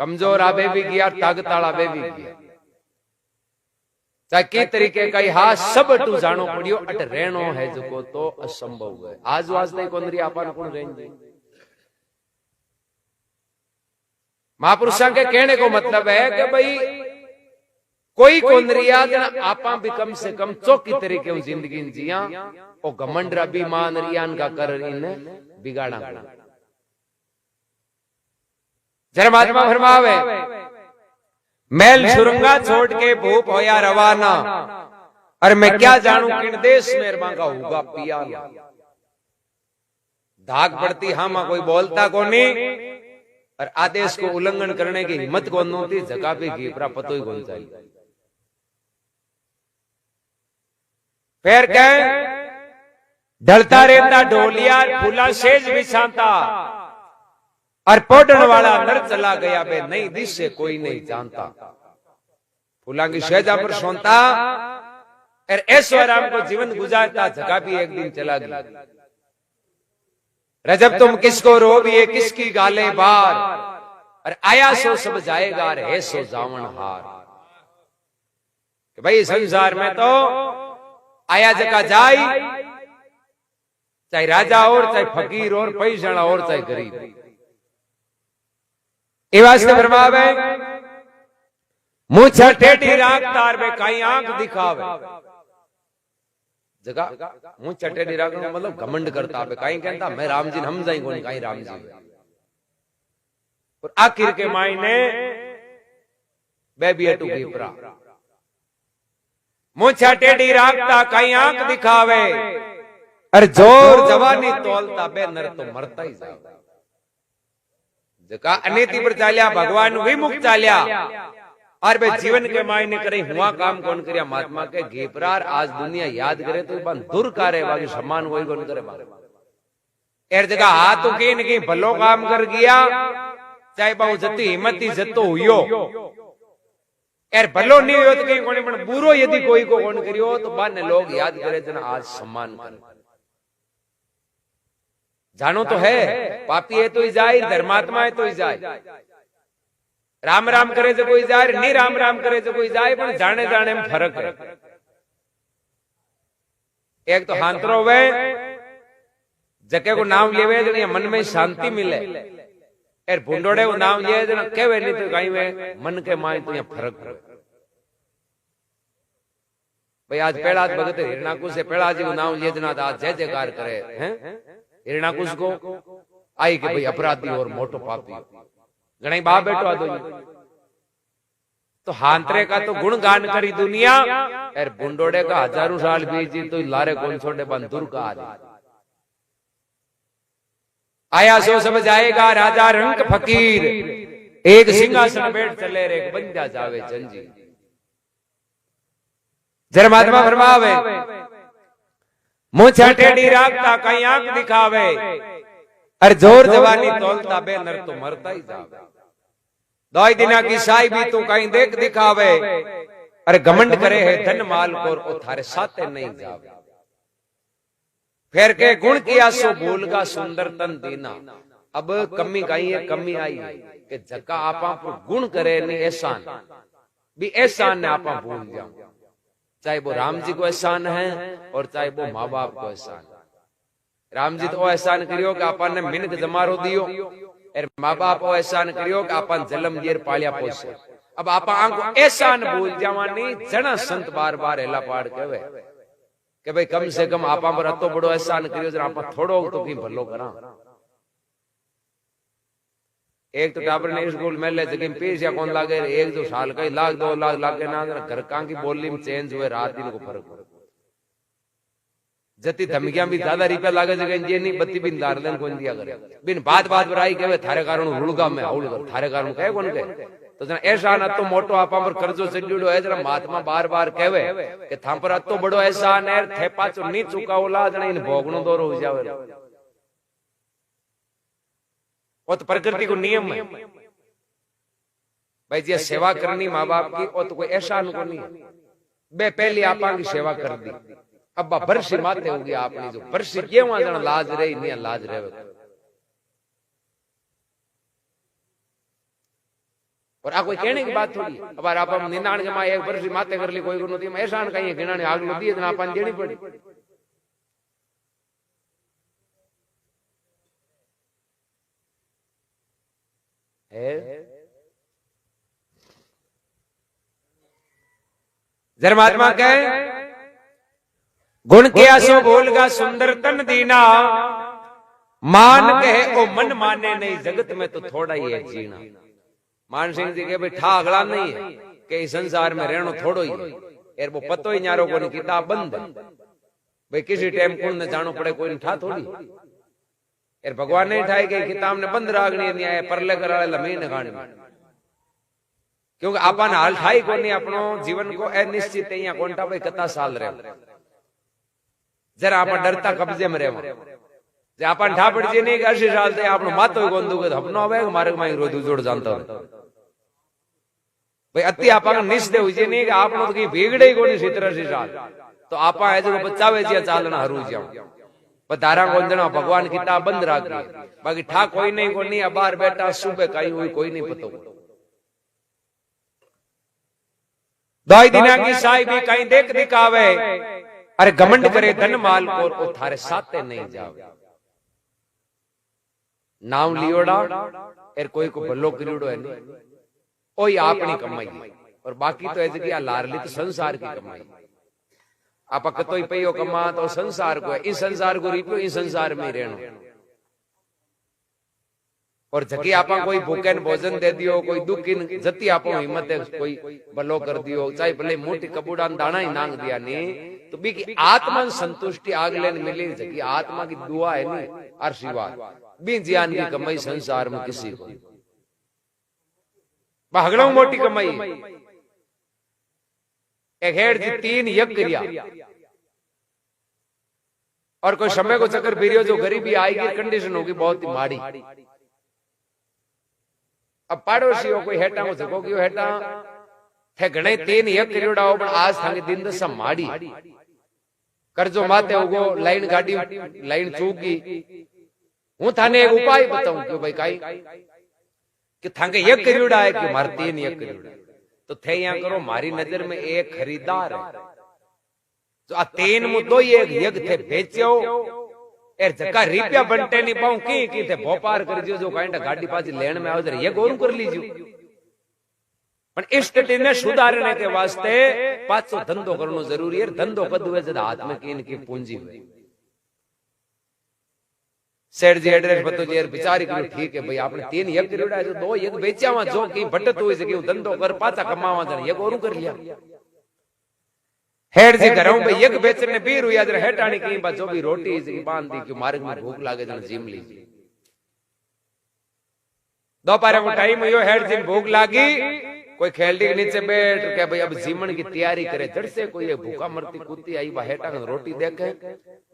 कमजोर आबे भी गया, ताकताल आबे भी गया, चाहे के तरीके का हा सब अटू जानो पड़ियो। अट रहनो है जो तो असंभव है। आज नहीं कौन रही अपन कौन रहेंगे। महापुरुषों के कहने को मतलब है कि भाई कोई कौन रिया आपा भी कम से कम चौकी तरीके जिंदगी जिया। ओ घमंड अभिमान रियान का कर इन्हें बिगाड़ा। जरा महात्मा फरमावे, मैल सुरंगा छोड़ के भूप होया रवाना, और मैं क्या जानू किन देश में का होगा पिया। धाक पड़ती हाँ कोई बोलता को नहीं, और आदेश को उल्लंघन करने की हिम्मत कौन होती, जगह पे की पतो ही कौन चाहिए। फिर कह ढलता रहता ढोलिया फूला सेज बिछाता, और पोडन वाला नर चला गया बे नहीं दिस से कोई नहीं जानता। फूला की सेजा पर सोता और ऐश्वर्याम को जीवन गुजारता, जगह भी एक दिन चला गया। रजब तुम किसको रोबिए किसकी गाले बार, और आया सो सब जाएगा है सो जावन हार। भाई संसार में तो आया जगह जाई, चाहे राजा और चाहे फकीर और पैसा और चाहे गरीब। ये वास्ते फरमावे मुँह टेढ़ी राख तार में कहीं आंख दिखावे। जगह मुँह टेढ़ी राख मतलब घमंड करता है, कहीं कहता मैं राम जी हम जाएंगे कौन कहीं राम जी। और आखिर के मायने बेबी अटू की परा मुँह टेढ़ी राखता कहीं आंख दिखावे, और जोर जवानी तोलता बे नर तो मरता ही जाए। जका अनिति पर चालिया भगवान विमुख चालिया, और बे जीवन के मायने करे हुआ काम कौन करिया महात्मा के घेपरार। आज दुनिया याद करे तो बन दूर करे बाकी सम्मान वही कौन करे। एर जगह हाथ की भलो काम कर गया, चाहे बहु जती हिम्मती जतो हुयो यार भलो नहीं हो तो कहीं कोने पण बुरो यदि कोई को कोण करियो तो बाने लोग याद करे जना आज सम्मान करे जानो तो है पापी है तो ही जाए धर्मात्मा है तो ही जाए राम राम करे तो कोई जाए नहीं राम राम करे तो कोई जाए पण जाने जाने में फर्क है एक तो हांतरो वे जके को नाम लेवे जने मन में शांति मिले यार भूंडोड़े को नाम लिए जना केवे नहीं तो कहीं में मन के माय तो यहाँ फर्क है भाई आज पेड़ाज भगत हिरणाकुश से पेड़ा जी को नाम लिए जना आज जय जयकार करे हैं हिरणाकुश को आई के भाई अपराधी और मोटो पापी गणाई बाप बैठो आ दो तो हांतरे का तो गुण गान करी दुनिया यार बुंडोड़े का हजारों साल बीजी तो लारे कौन छोड़े बंदूर का आ आया सो सब जाएगा राजा रंग फकीर एक सिंहासन बैठ चले रे बन जा जावे जंजी जर महात्मा फरमावे मुँह टेढ़ी राखता कहीं आंख दिखावे अरे जोर जवानी तोलता बे नर तो मरता ही जावे दो दिना की साई भी तू कहीं देख दिखावे अरे घमंड करे है धन माल को थारे साथे नहीं जावे फिर के गुण किया सो भूलगा सुंदर तन दीना अब कमी कहीं है कमी आई है कि जका आपा पर गुण करे नहीं एहसान भी एहसान ने आपा भूल जाओ चाहे वो राम जी को एहसान है और चाहे वो माँ बाप को एहसान राम जी तो एहसान करियो कि आपा ने मिनक जमारो दियो और माँ बाप को एहसान करियो कि आपा जलम जेर पालिया पोसे अब आपा आंको एहसान भूल जावानी जना संत बार बार हेला पाड़ कहवे कि भाई कम से कम आपा पर अतो बड़ो एहसान करियो जरा आपा थोड़ो तो की भलो करा एक तो टाबर ने स्कूल में ले जगह पेश या कौन लागे एक दो साल का 1 लाख 2 लाख लागे ना घर का की बोली में चेंज हुए रात दिन को फर्क जति धमकियां भी ज्यादा रुपया लागे जगह ये नहीं बत्ती बिन दार देन कौन दिया करे बिन बात बुराई कहे थारे कारण रुड़गा में हाउल कर थारे कारण कहे कौन कहे तो जना एहसान अतो मोटो आपा पर कर्जो चढ़ियो है जरा महात्मा बार बार कहवे कि थां पर अतो बड़ो एहसान है थे पाछो नहीं चुकावला जना इन भोगणो दोरो हो जावे वो तो प्रकृति को नियम है भाई जी सेवा करनी माँ बाप की वो तो कोई एहसान को नहीं बे पहली आपा की सेवा कर दी अब बरसी माते होगी आपने जो बरसी ये वहां जना लाज रही नहीं लाज रहे और आ कोई कहने की बात थोड़ी अब आप निनाण जमा एक बरसी माते कर ली कोई को नहीं एहसान कहीं गिनाने आग लो दिए जना अपन देनी पड़ी जर महात्मा कहे गुण किया सो बोलगा सुंदर तन दीना मान कहे ओ मन माने नहीं जगत में तो थोड़ा ही है जीना मान सिंह जी के भाई ठा अगला नहीं है कि इस संसार में रहना थोड़ो ही है वो पतो ही न्यारो को किताब बंद भाई किसी टाइम कौन न जानो पड़े कोई ठा थोड़ी यार भगवान ने ठाई के किताब ने बंद रागनी न्याय परले करा लमीन खानी क्योंकि आपन हाल ठाई को नहीं अपनो जीवन को अनिश्चित है कौन था भाई कता साल रहे जरा आप डरता कब्जे में रहे जे आपन ठा पड़ जे नहीं 80 साल से आपनो मातो गोंदू के अपनो आवे मारे माई रोज जोड़ जानता भाई अति आपा निश्चय हुई नहीं कि आपनो तो की बिगड़े को नहीं 70 साल तो आपा है जो बचावे जे चालना हरू जाओ पर धारा गोंदना भगवान किताब बंद राख दी बाकी ठा कोई नहीं को नहीं अबार बेटा सुबह कहीं हुई कोई नहीं पतो दो दिना की साई भी कहीं देख दिखावे अरे घमंड करे धन माल को थारे साथे नहीं जावे नाम लियोड़ा एर कोई को भलो करियोड़ो है नहीं ओई आपनी कमाई और बाकी तो ऐसे कि लारली तो संसार की कमाई आप कतो ही पैयो कमा तो संसार को है इस संसार को रिपियो इस संसार में रहनो और जकी आपा कोई भूखेन भोजन दे दियो कोई दुखीन जती आपो हिम्मत है कोई भलो कर दियो चाहे भले मोटी कबूड़ान दाना ही नांग दिया नहीं तो बी की आत्मा संतुष्टि आगलेन मिली जकी आत्मा की दुआ है नहीं आशीर्वाद बी ज्ञान की कमाई संसार में किसी को भागड़ों मोटी कमाई एक हेड जी 3 यज्ञ करिया और कोई समय को चक्कर फिरियो जो गरीबी आएगी कंडीशन होगी बहुत ही माड़ी अब पाड़ोशियों कोई हेटा को जगो गयो हेटा थे घणे 3 एक करियोड़ा पण आज थाने दिन दशा माड़ी करजो माते उगो लाइन गाड़ी लाइन चूकी हूं थाने एक उपाय बताऊं क्यों भाई काई कि थांगे एक करियोड़ा है कि मार 3 एक करियोड़ा तो थे यहां करो मारी नजर में एक खरीदार है तो आ 3 मुद्दो एक यग थे बेचो एर जका रुपया बनते नहीं पाऊं की थे भोपार कर दियो जो कांटा गाड़ी पाछी लेन में आवे ये गोरू कर लीजियो पण स्थिति ने सुधारने के वास्ते पाछो धंधो करनो जरूरी है धंधो कदुए जद हाथ में कीन की पूंजी हुई सेठ जी एड्रेस बतो जी यार बिचारी करो ठीक है भाई आपने 3 एक करियोड़ा जो 2 एक बेचावा जो की बटत हुई सके धंधो कर पाछा कमावा जन ये गोरू कर लिया हेड जी घरों पे एक बेचने बीर हुई अदर हेटानी की बा जो भी रोटी जी बांध दी कि मार्ग में भूख लागे जन जिम लीजिए दोपहर को टाइम हुयो हेड जी भूख लागी कोई खेलडी के नीचे बैठ के भाई अब जीवन की तैयारी करे जड़ से कोई भूखा मरती कुत्ती आई बा हेटा का रोटी देखे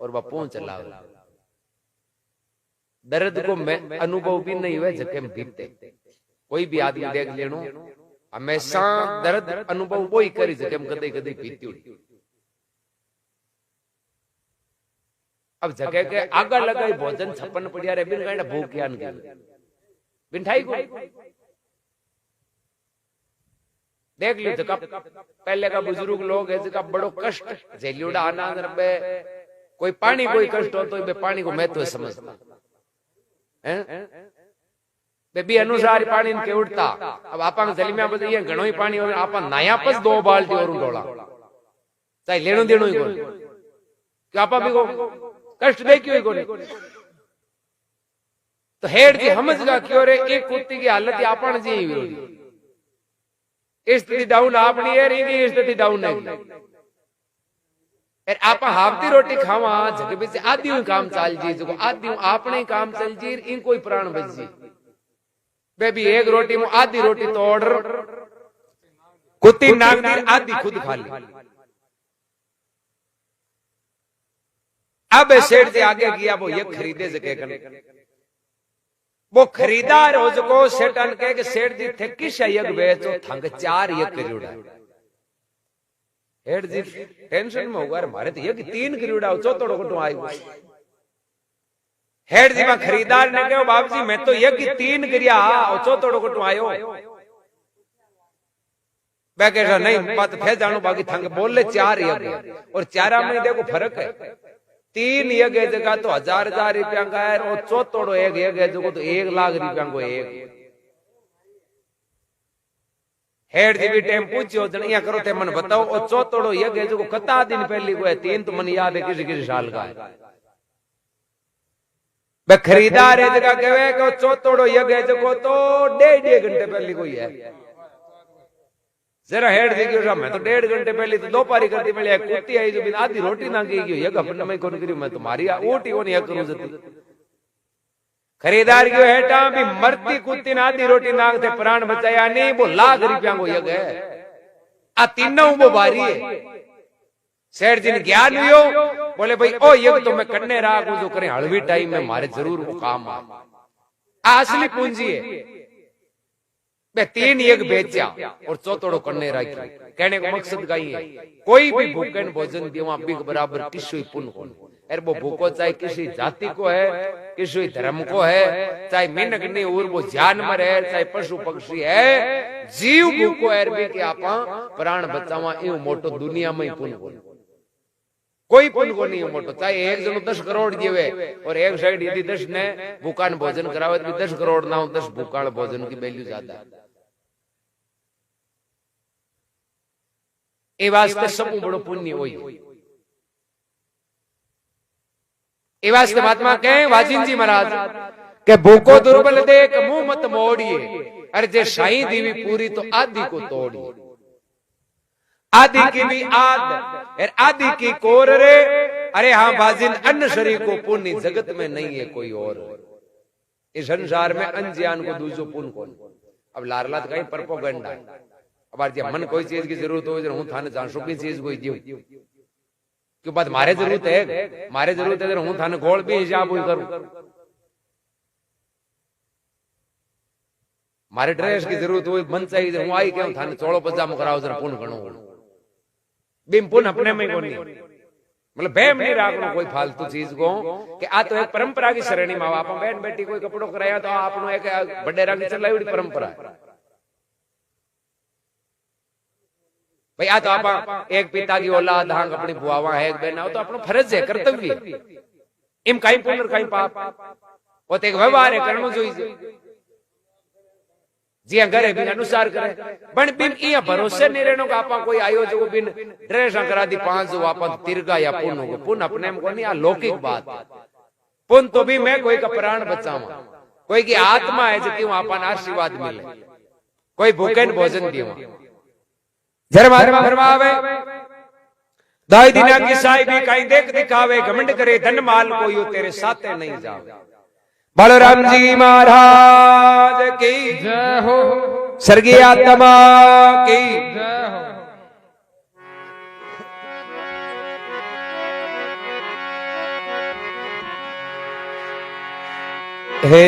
और बा पहुंच लावे दर्द को मैं अनुभव भी नहीं हुआ जके में बीतते कोई भी आदमी देख लेनो हमेशा दर्द अनुभव वही करी जके में कदे कदे पीती हुई अब जगह के आगा लगाई भोजन छप्पन पड़िया रे बिन कांडा भूख ज्ञान के बिन ठाई को देख ली जका पहले का बुजुर्ग लोग है जका बड़ो कष्ट झेलियोड़ा आना पे कोई पानी कोई कष्ट हो तो बे पानी को महत्व समझता हैं बेबी अनुसार पानी के उठता अब आपा जली में बताइए घणो ही पानी हो आपा नाया पस 2 बाल्टी और डोला चाहे लेनो देनो ही कोनी कि आपा भी को कष्ट दे क्यों ही कोनी तो हेड जी समझगा क्यों रे एक कुत्ती की हालत आपन जी ही विरोधी स्थिति डाउन आपनी है इनकी स्थिति डाउन है आपा हाफती रोटी खावा जग बीच आधी काम चाल जी जो आधी आपने काम चल जी इन कोई प्राण बच जी बेबी एक रोटी में आधी रोटी तोड़ कुत्ती नाग दी आधी खुद खा ली अब सेठ जी आगे किया वो ये खरीदे जगह करने वो खरीदार हो जो सेठन के सेठ जी थे किस यग बेचो थंग 4 यग करियोड़ा हेड जी टेंशन में होगा मारे तो यग 3 करियोड़ा चौथोड़ो कटो आई हेड जी में खरीदार ने कहो बाप जी मैं तो यग 3 करिया और चौथोड़ो कटो आयो मैं कह नहीं बात फे जानो बाकी थंग बोल ले 4 यग और 4 में देखो फर्क है 3 यग है जगह तो 1000 रुपया का है और चौथोड़ो एक यग है जो तो 1 लाख रुपया को एक हेड जी भी टाइम पूछो जनिया करो थे मन बताओ और चौथोड़ो यग है जो कता दिन पहली को है 3 तो मन याद है किसी साल का है बे खरीदार है जगह कहे कि चौथोड़ो यग है जो तो 1.5 घंटे पहली कोई है जरा हेड जी क्यों मैं तो 1.5 घंटे पहले तो दोपहरी करती मिले कुत्ती आई जो बिना आधी रोटी ना की गई यग अपन में कौन करी मैं तुम्हारी ओटी वो नहीं करूं जती खरीदार क्यों हेटा भी मरती कुत्ती ना आधी रोटी नाग थे प्राण बचाया नहीं वो लाख रुपया को यग है आ तीनों वो भारी है सेठ जी ने ज्ञान हुयो बोले भाई ओ यग तो मैं करने रहा जो करे हड़वी टाइम में मारे जरूर वो काम आ असली पूंजी है बे 3 यग बेचा और चौथोड़ो करने रखी कहने को मकसद का ही है कोई भी भूखे भोजन दिवा बिग बराबर किसी पुण्य को अरे वो भूखो चाहे किसी जाति को है किसी धर्म को है चाहे मिनक नहीं और वो जानवर है चाहे पशु पक्षी है जीव भूखो है भी कि आपा प्राण बचावा यो मोटो दुनिया में ही पुण्य को कोई पुण्य को नहीं मोटो चाहे एक जनो 10 करोड़ जीवे और एक साइड यदि 10 ने भूखान भोजन करावे तो 10 करोड़ ना हो 10 भूखान भोजन की वैल्यू ज्यादा है ए वास्ते सब बड़ो पुण्य होई ए वास्ते महात्मा कहे वाजिन जी महाराज के भूखो दुर्बल देख मुंह मत मोड़िए अरे जे शाही दीवी पूरी तो आदि को तोड़िए आदि की भी आदि की कोर रे अरे हाँ बाजिन अन्न शरीर को पुण्य जगत में नहीं है कोई और इस संसार में अनजान को दूसरो पुण्य कौन अब लारलात कहीं परपोगंडा अब जब मन कोई चीज की जरूरत हो हूं थाने जानसू की चीज कोई दियो क्यों बात मारे जरूरत है हूं थाने गोल भी हिसाब हुई करूं मारे ड्रेस की जरूरत हुई मन चाहिए हूँ आई क्यों थाने चोड़ो पजामो कराओ जरा पुन घणो बीम पुन अपने में कोनी मतलब बेम नहीं राखनो कोई फालतू चीज को कि आ तो एक परंपरा की श्रेणी में आप बहन बेटी कोई कपड़ो कराया तो आपनो एक बड़े की चलावी परंपरा है भाई आ तो आप एक पिता की औलाद हाँ अपनी बुआवा है एक बहन हो तो अपनो फर्ज है कर्तव्य इम कहीं पुण्य और कहीं पाप वो तो एक व्यवहार है करनो जोईजे जी घरे बिन अनुसार करे पण बिन इया भरोसे नहीं रहनो का आपा कोई आयो जो बिन ड्रेस करा दी 5 जो आपा तिरगा या पुन को पुन अपने में को नहीं आ लौकिक बात पुन तो भी मैं कोई का प्राण बचावा कोई की आत्मा है जो आपा आशीर्वाद मिले कोई भूखे भोजन दियो जर महात्मा फरमावे दाई दिना की साई भी कहीं देख दिखावे घमंड करे धन माल कोई तेरे साथे नहीं जावे बलराम जी महाराज की जय हो स्वर्गीय आत्मा की जय हो हे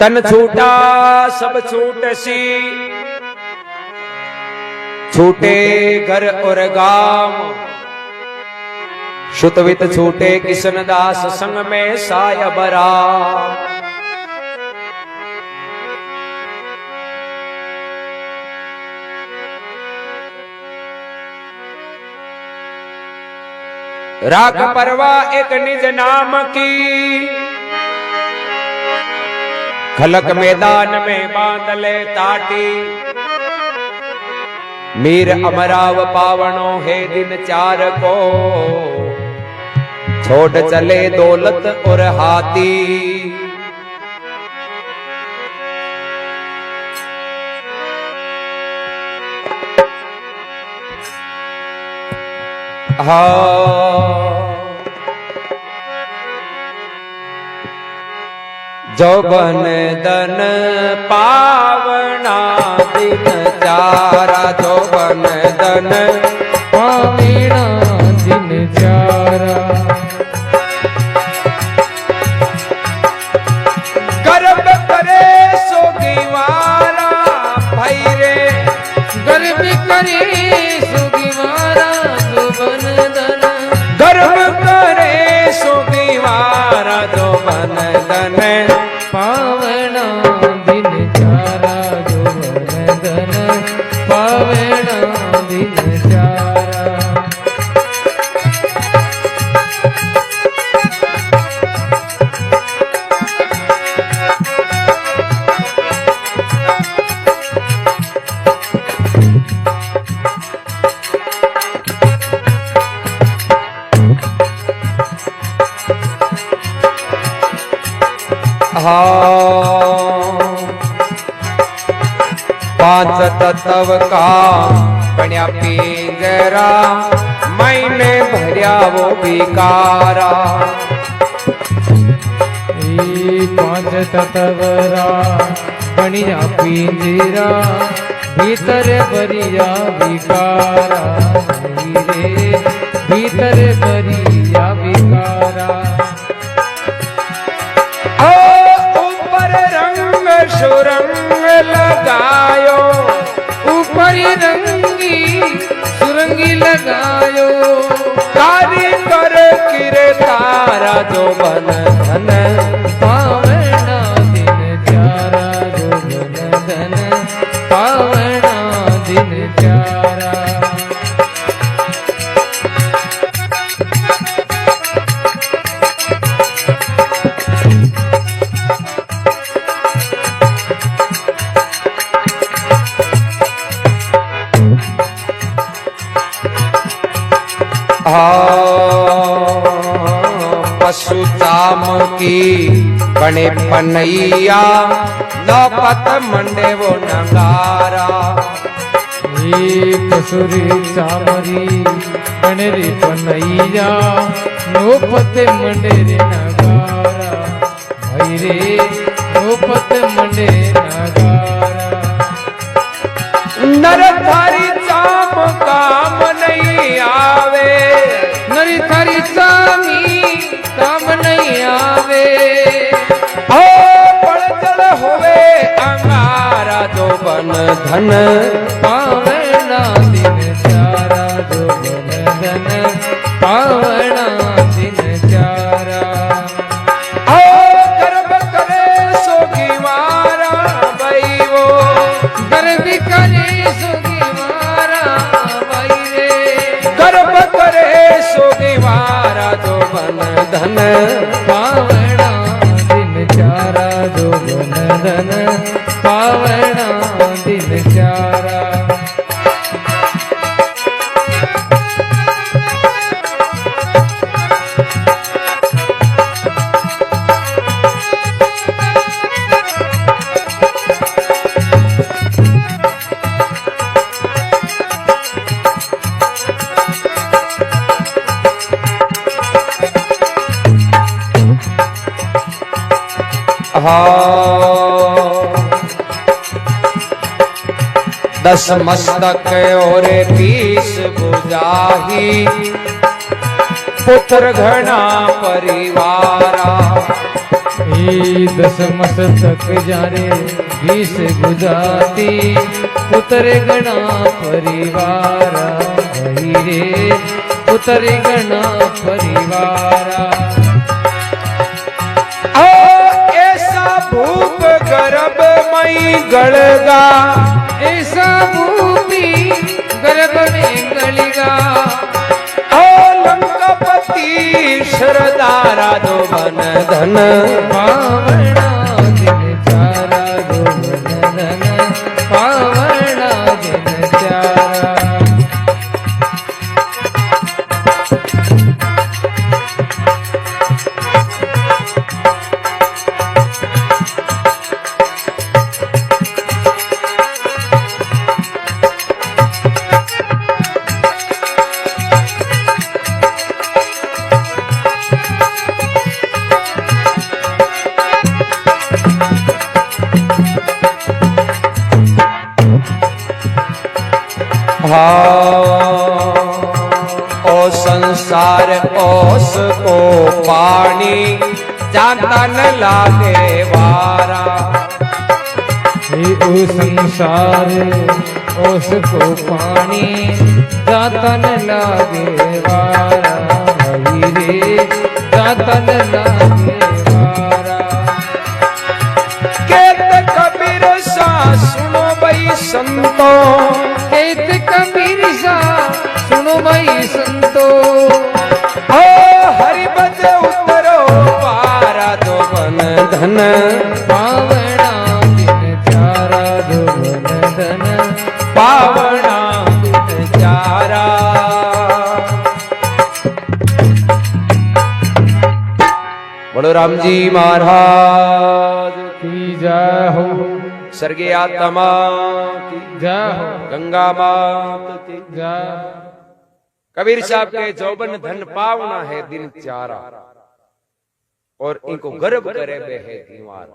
तन छूटा सब छूट सी छूटे घर और गाम शुतवित छूटे किशन दास संग में साय बरा राख परवा एक निज नाम की खलक मैदान में बांधले ताटी मीर अमराव पावनो है दिन 4 को छोड़ चले दौलत और हाथी जौबन दन पावना दिन 4 जौबन दन पावीणा दिन 4 गर्भ करे सोगीवारा भाई रे गर्भ करे सुगिवारा जौबन दन गर्भ करे सोगीवारा जौबन दन पावना दिन 4 जौबन दन पावना दिन 4 पांच तत्व का बन्या पिंजरा मैंने भरिया वो भिकारा 5 तत्वरा बनिया पिंजरा भीतर बरिया विकारा रे भीतर बरिया विकारा ऊपर रंग सुरंग लगायो ऊपर रंगी सुरंगी लगायो कारीगर किरे तारा जो बन धन पावना दिन 4 जो बन धन पावना दिन 4 पशु चाम की बने पनैया नौपत मंडे वो नगारा कसुरी चामरी बनरी पनैया नौपत मंडेरे नगारा भाई रे नौपत मंडे नगारा नर थारी चाम काम नहीं आवे नरी थारी चामी धन पावना दिन चारा जो बन धन पावना दिन चारा ओ गर्भ करे सोगी मारा भाई वो गर्भ करे सुगी मारा भाई रे गर्भ करे सोगी मारा जो बन धन पावना दिन चारा जो बन धन पावना दिन चारा दस मस्तक और 20 बुझाही पुत्र घना परिवारा दस मस्तक जारे 20 गुजाती पुत्र गणा परिवारा भई रे पुत्र गणा परिवारा भूप गर्भ मई गड़गा ऐसा भूमि गर्भ में गलिगा ओ लंकापति शरदारा दो बन धन पावना दिन चारा दो बन धन पावना दिन चारा ओ संसार ओस को पानी जाता न लागे वारा ओ संसार उसको पानी जाता न लागे वारा भई रे जाता न लागे वारा केत कबीर सा सुनो भाई संतो केत कबीर सा सुनो भाई संतो ओ हरिबद उतरो पारा दो बन धन पावना दिन चारा दो बन धन पावना दिन चारा बोलो राम जी महाराज की जय हो स्वर्गीय आत्मा की जय हो गंगा मात की जय कबीर साहब के जौबन धन पावना है दिन चारा और इनको गर्व करे बे है दीवार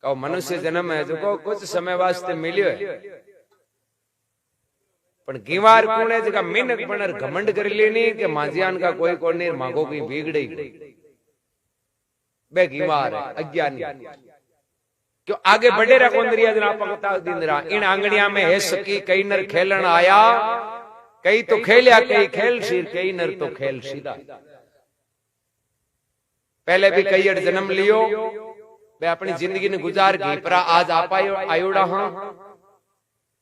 कहो मनुष्य जन्म है जो को कुछ समय वास्ते मिलियो है पण गीवार कोने जगह मिनक बनर घमंड कर लेनी के मांझियान का कोई कोने मांगो की बिगड़े बे गीवार है अज्ञानी क्यों आगे बढ़े रहा कोंदरिया जना पकता दिन रहा इन आंगड़िया में है सकी कई नर खेलन आया कई तो खेलिया कई खेल शीर कई नर तो खेल सीधा पहले भी कई जन्म लियो वे अपनी जिंदगी ने गुजार गई पर आज आपा आयोड़ा हाँ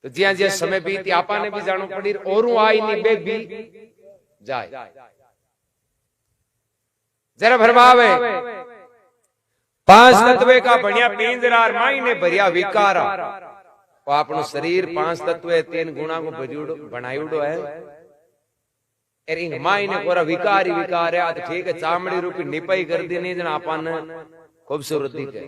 तो जिया जिया समय बीती आपा ने भी जानो पड़ी और आई नहीं बे भी जाए जरा भरमावे 5 तत्वे का बढ़िया पिंजरा माई ने भरिया विकारा वो आपनो शरीर 5 तत्वे 3 गुणा को बनायुड़ो है एर इंग माई ने कोरा विकार ही विकार है तो ठीक है चामड़ी रूपी निपाई कर दी नहीं जना अपन खूबसूरत दिखे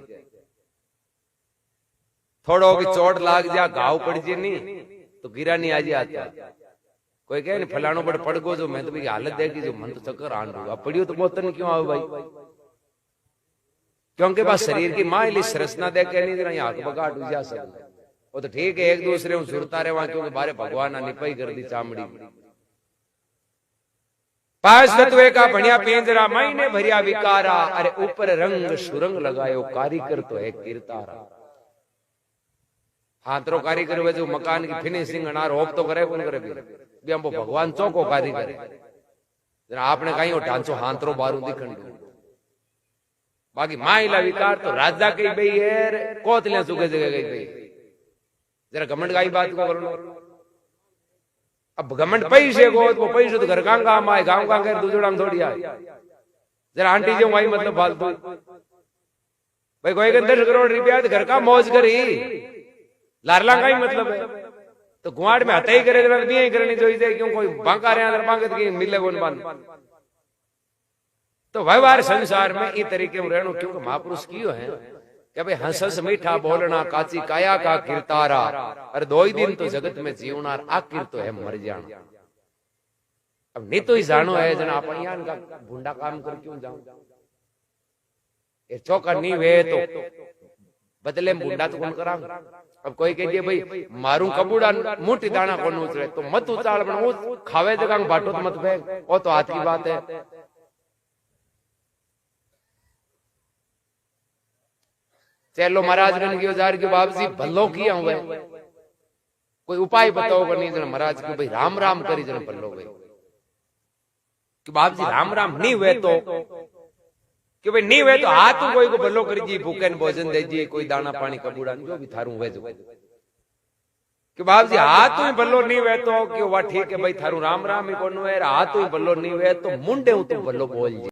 थोड़ो की चोट लाग जा घाव पड़ जे नहीं तो गिरा नहीं आज आता कोई कहे नहीं फलानो बड़ पड़ गो जो मैं तो भी हालत देखी जो मन तो चक्कर आन दूंगा पड़ियो तो मोतन क्यों आओ भाई क्योंकि बस शरीर की माँ इली सरसना देख के नहीं देना यहाँ बगाट जा सकता वो तो ठीक है एक दूसरे में सुरता रहे वहां क्योंकि बारे भगवान ने निपाई कर दी चामड़ी 5 तत्वे का बढ़िया पिंजरा माई ने भरिया विकारा अरे ऊपर रंग सुरंग लगायो कारीगर तो है कीर्तारा हाथरो कारीगर हुए जो मकान की फिनिशिंग अनार होप तो करे कौन करे भी हम भगवान चौको कारीगर जरा आपने कहीं वो ढांचो हाथरो बारू दिखण बाकी माइला विकार तो राजा की बई है कोतले सुगे जगह गई बई जरा घमंड का ही बात को करो अब घमंड पैसे को तो पैसे तो घर काम आए गांव का कर दूजोड़ा थोड़ी आए जरा आंटी जो वही मतलब फालतू भाई कोई 10 करोड़ रुपया घर का मौज करी लारला का ही मतलब है तो गुआड़ में हते ही करे बिया ही करनी चाहिए क्यों कोई बांका रहे अंदर बांके की मिले वो बन तो व्यवहार संसार में इस तरीके में रहना क्योंकि महापुरुष क्यों है कि भाई हंस हंस मीठा बोलना काची काया का किरतारा और 2 ही दिन तो जगत में जीवना आखिर तो है मर जाना अब नहीं तो ही जानो है जना आप का भूंडा काम कर क्यों जाऊं ये चौका नहीं वे तो बदले में भूंडा तो कौन करा अब कोई कह दिए भाई मारू कबूड़ा मोटी दाना कौन उतरे तो मत उचाल बना खावे जगह बाटो तो मत फेंक वो तो हाथ की बात है चलो महाराज रन की औजार की बाबजी भल्लो किया हुए कोई उपाय बताओ नहीं जरा महाराज की भाई राम राम करी जरा भल्लो भाई कि बाबजी राम राम नहीं हुए तो कि भाई नहीं हुए तो हाथ कोई को भल्लो करी जी भूखे भोजन दे जी कोई दाना पानी कबूड़ा जो भी थारू हुए जो कि बाबजी हाथ ही भल्लो नहीं हुए तो कि वाह ठीक है भाई थारू राम राम ही कौन हुए हाथ ही भल्लो नहीं हुए तो मुंडे तू भल्लो बोल जी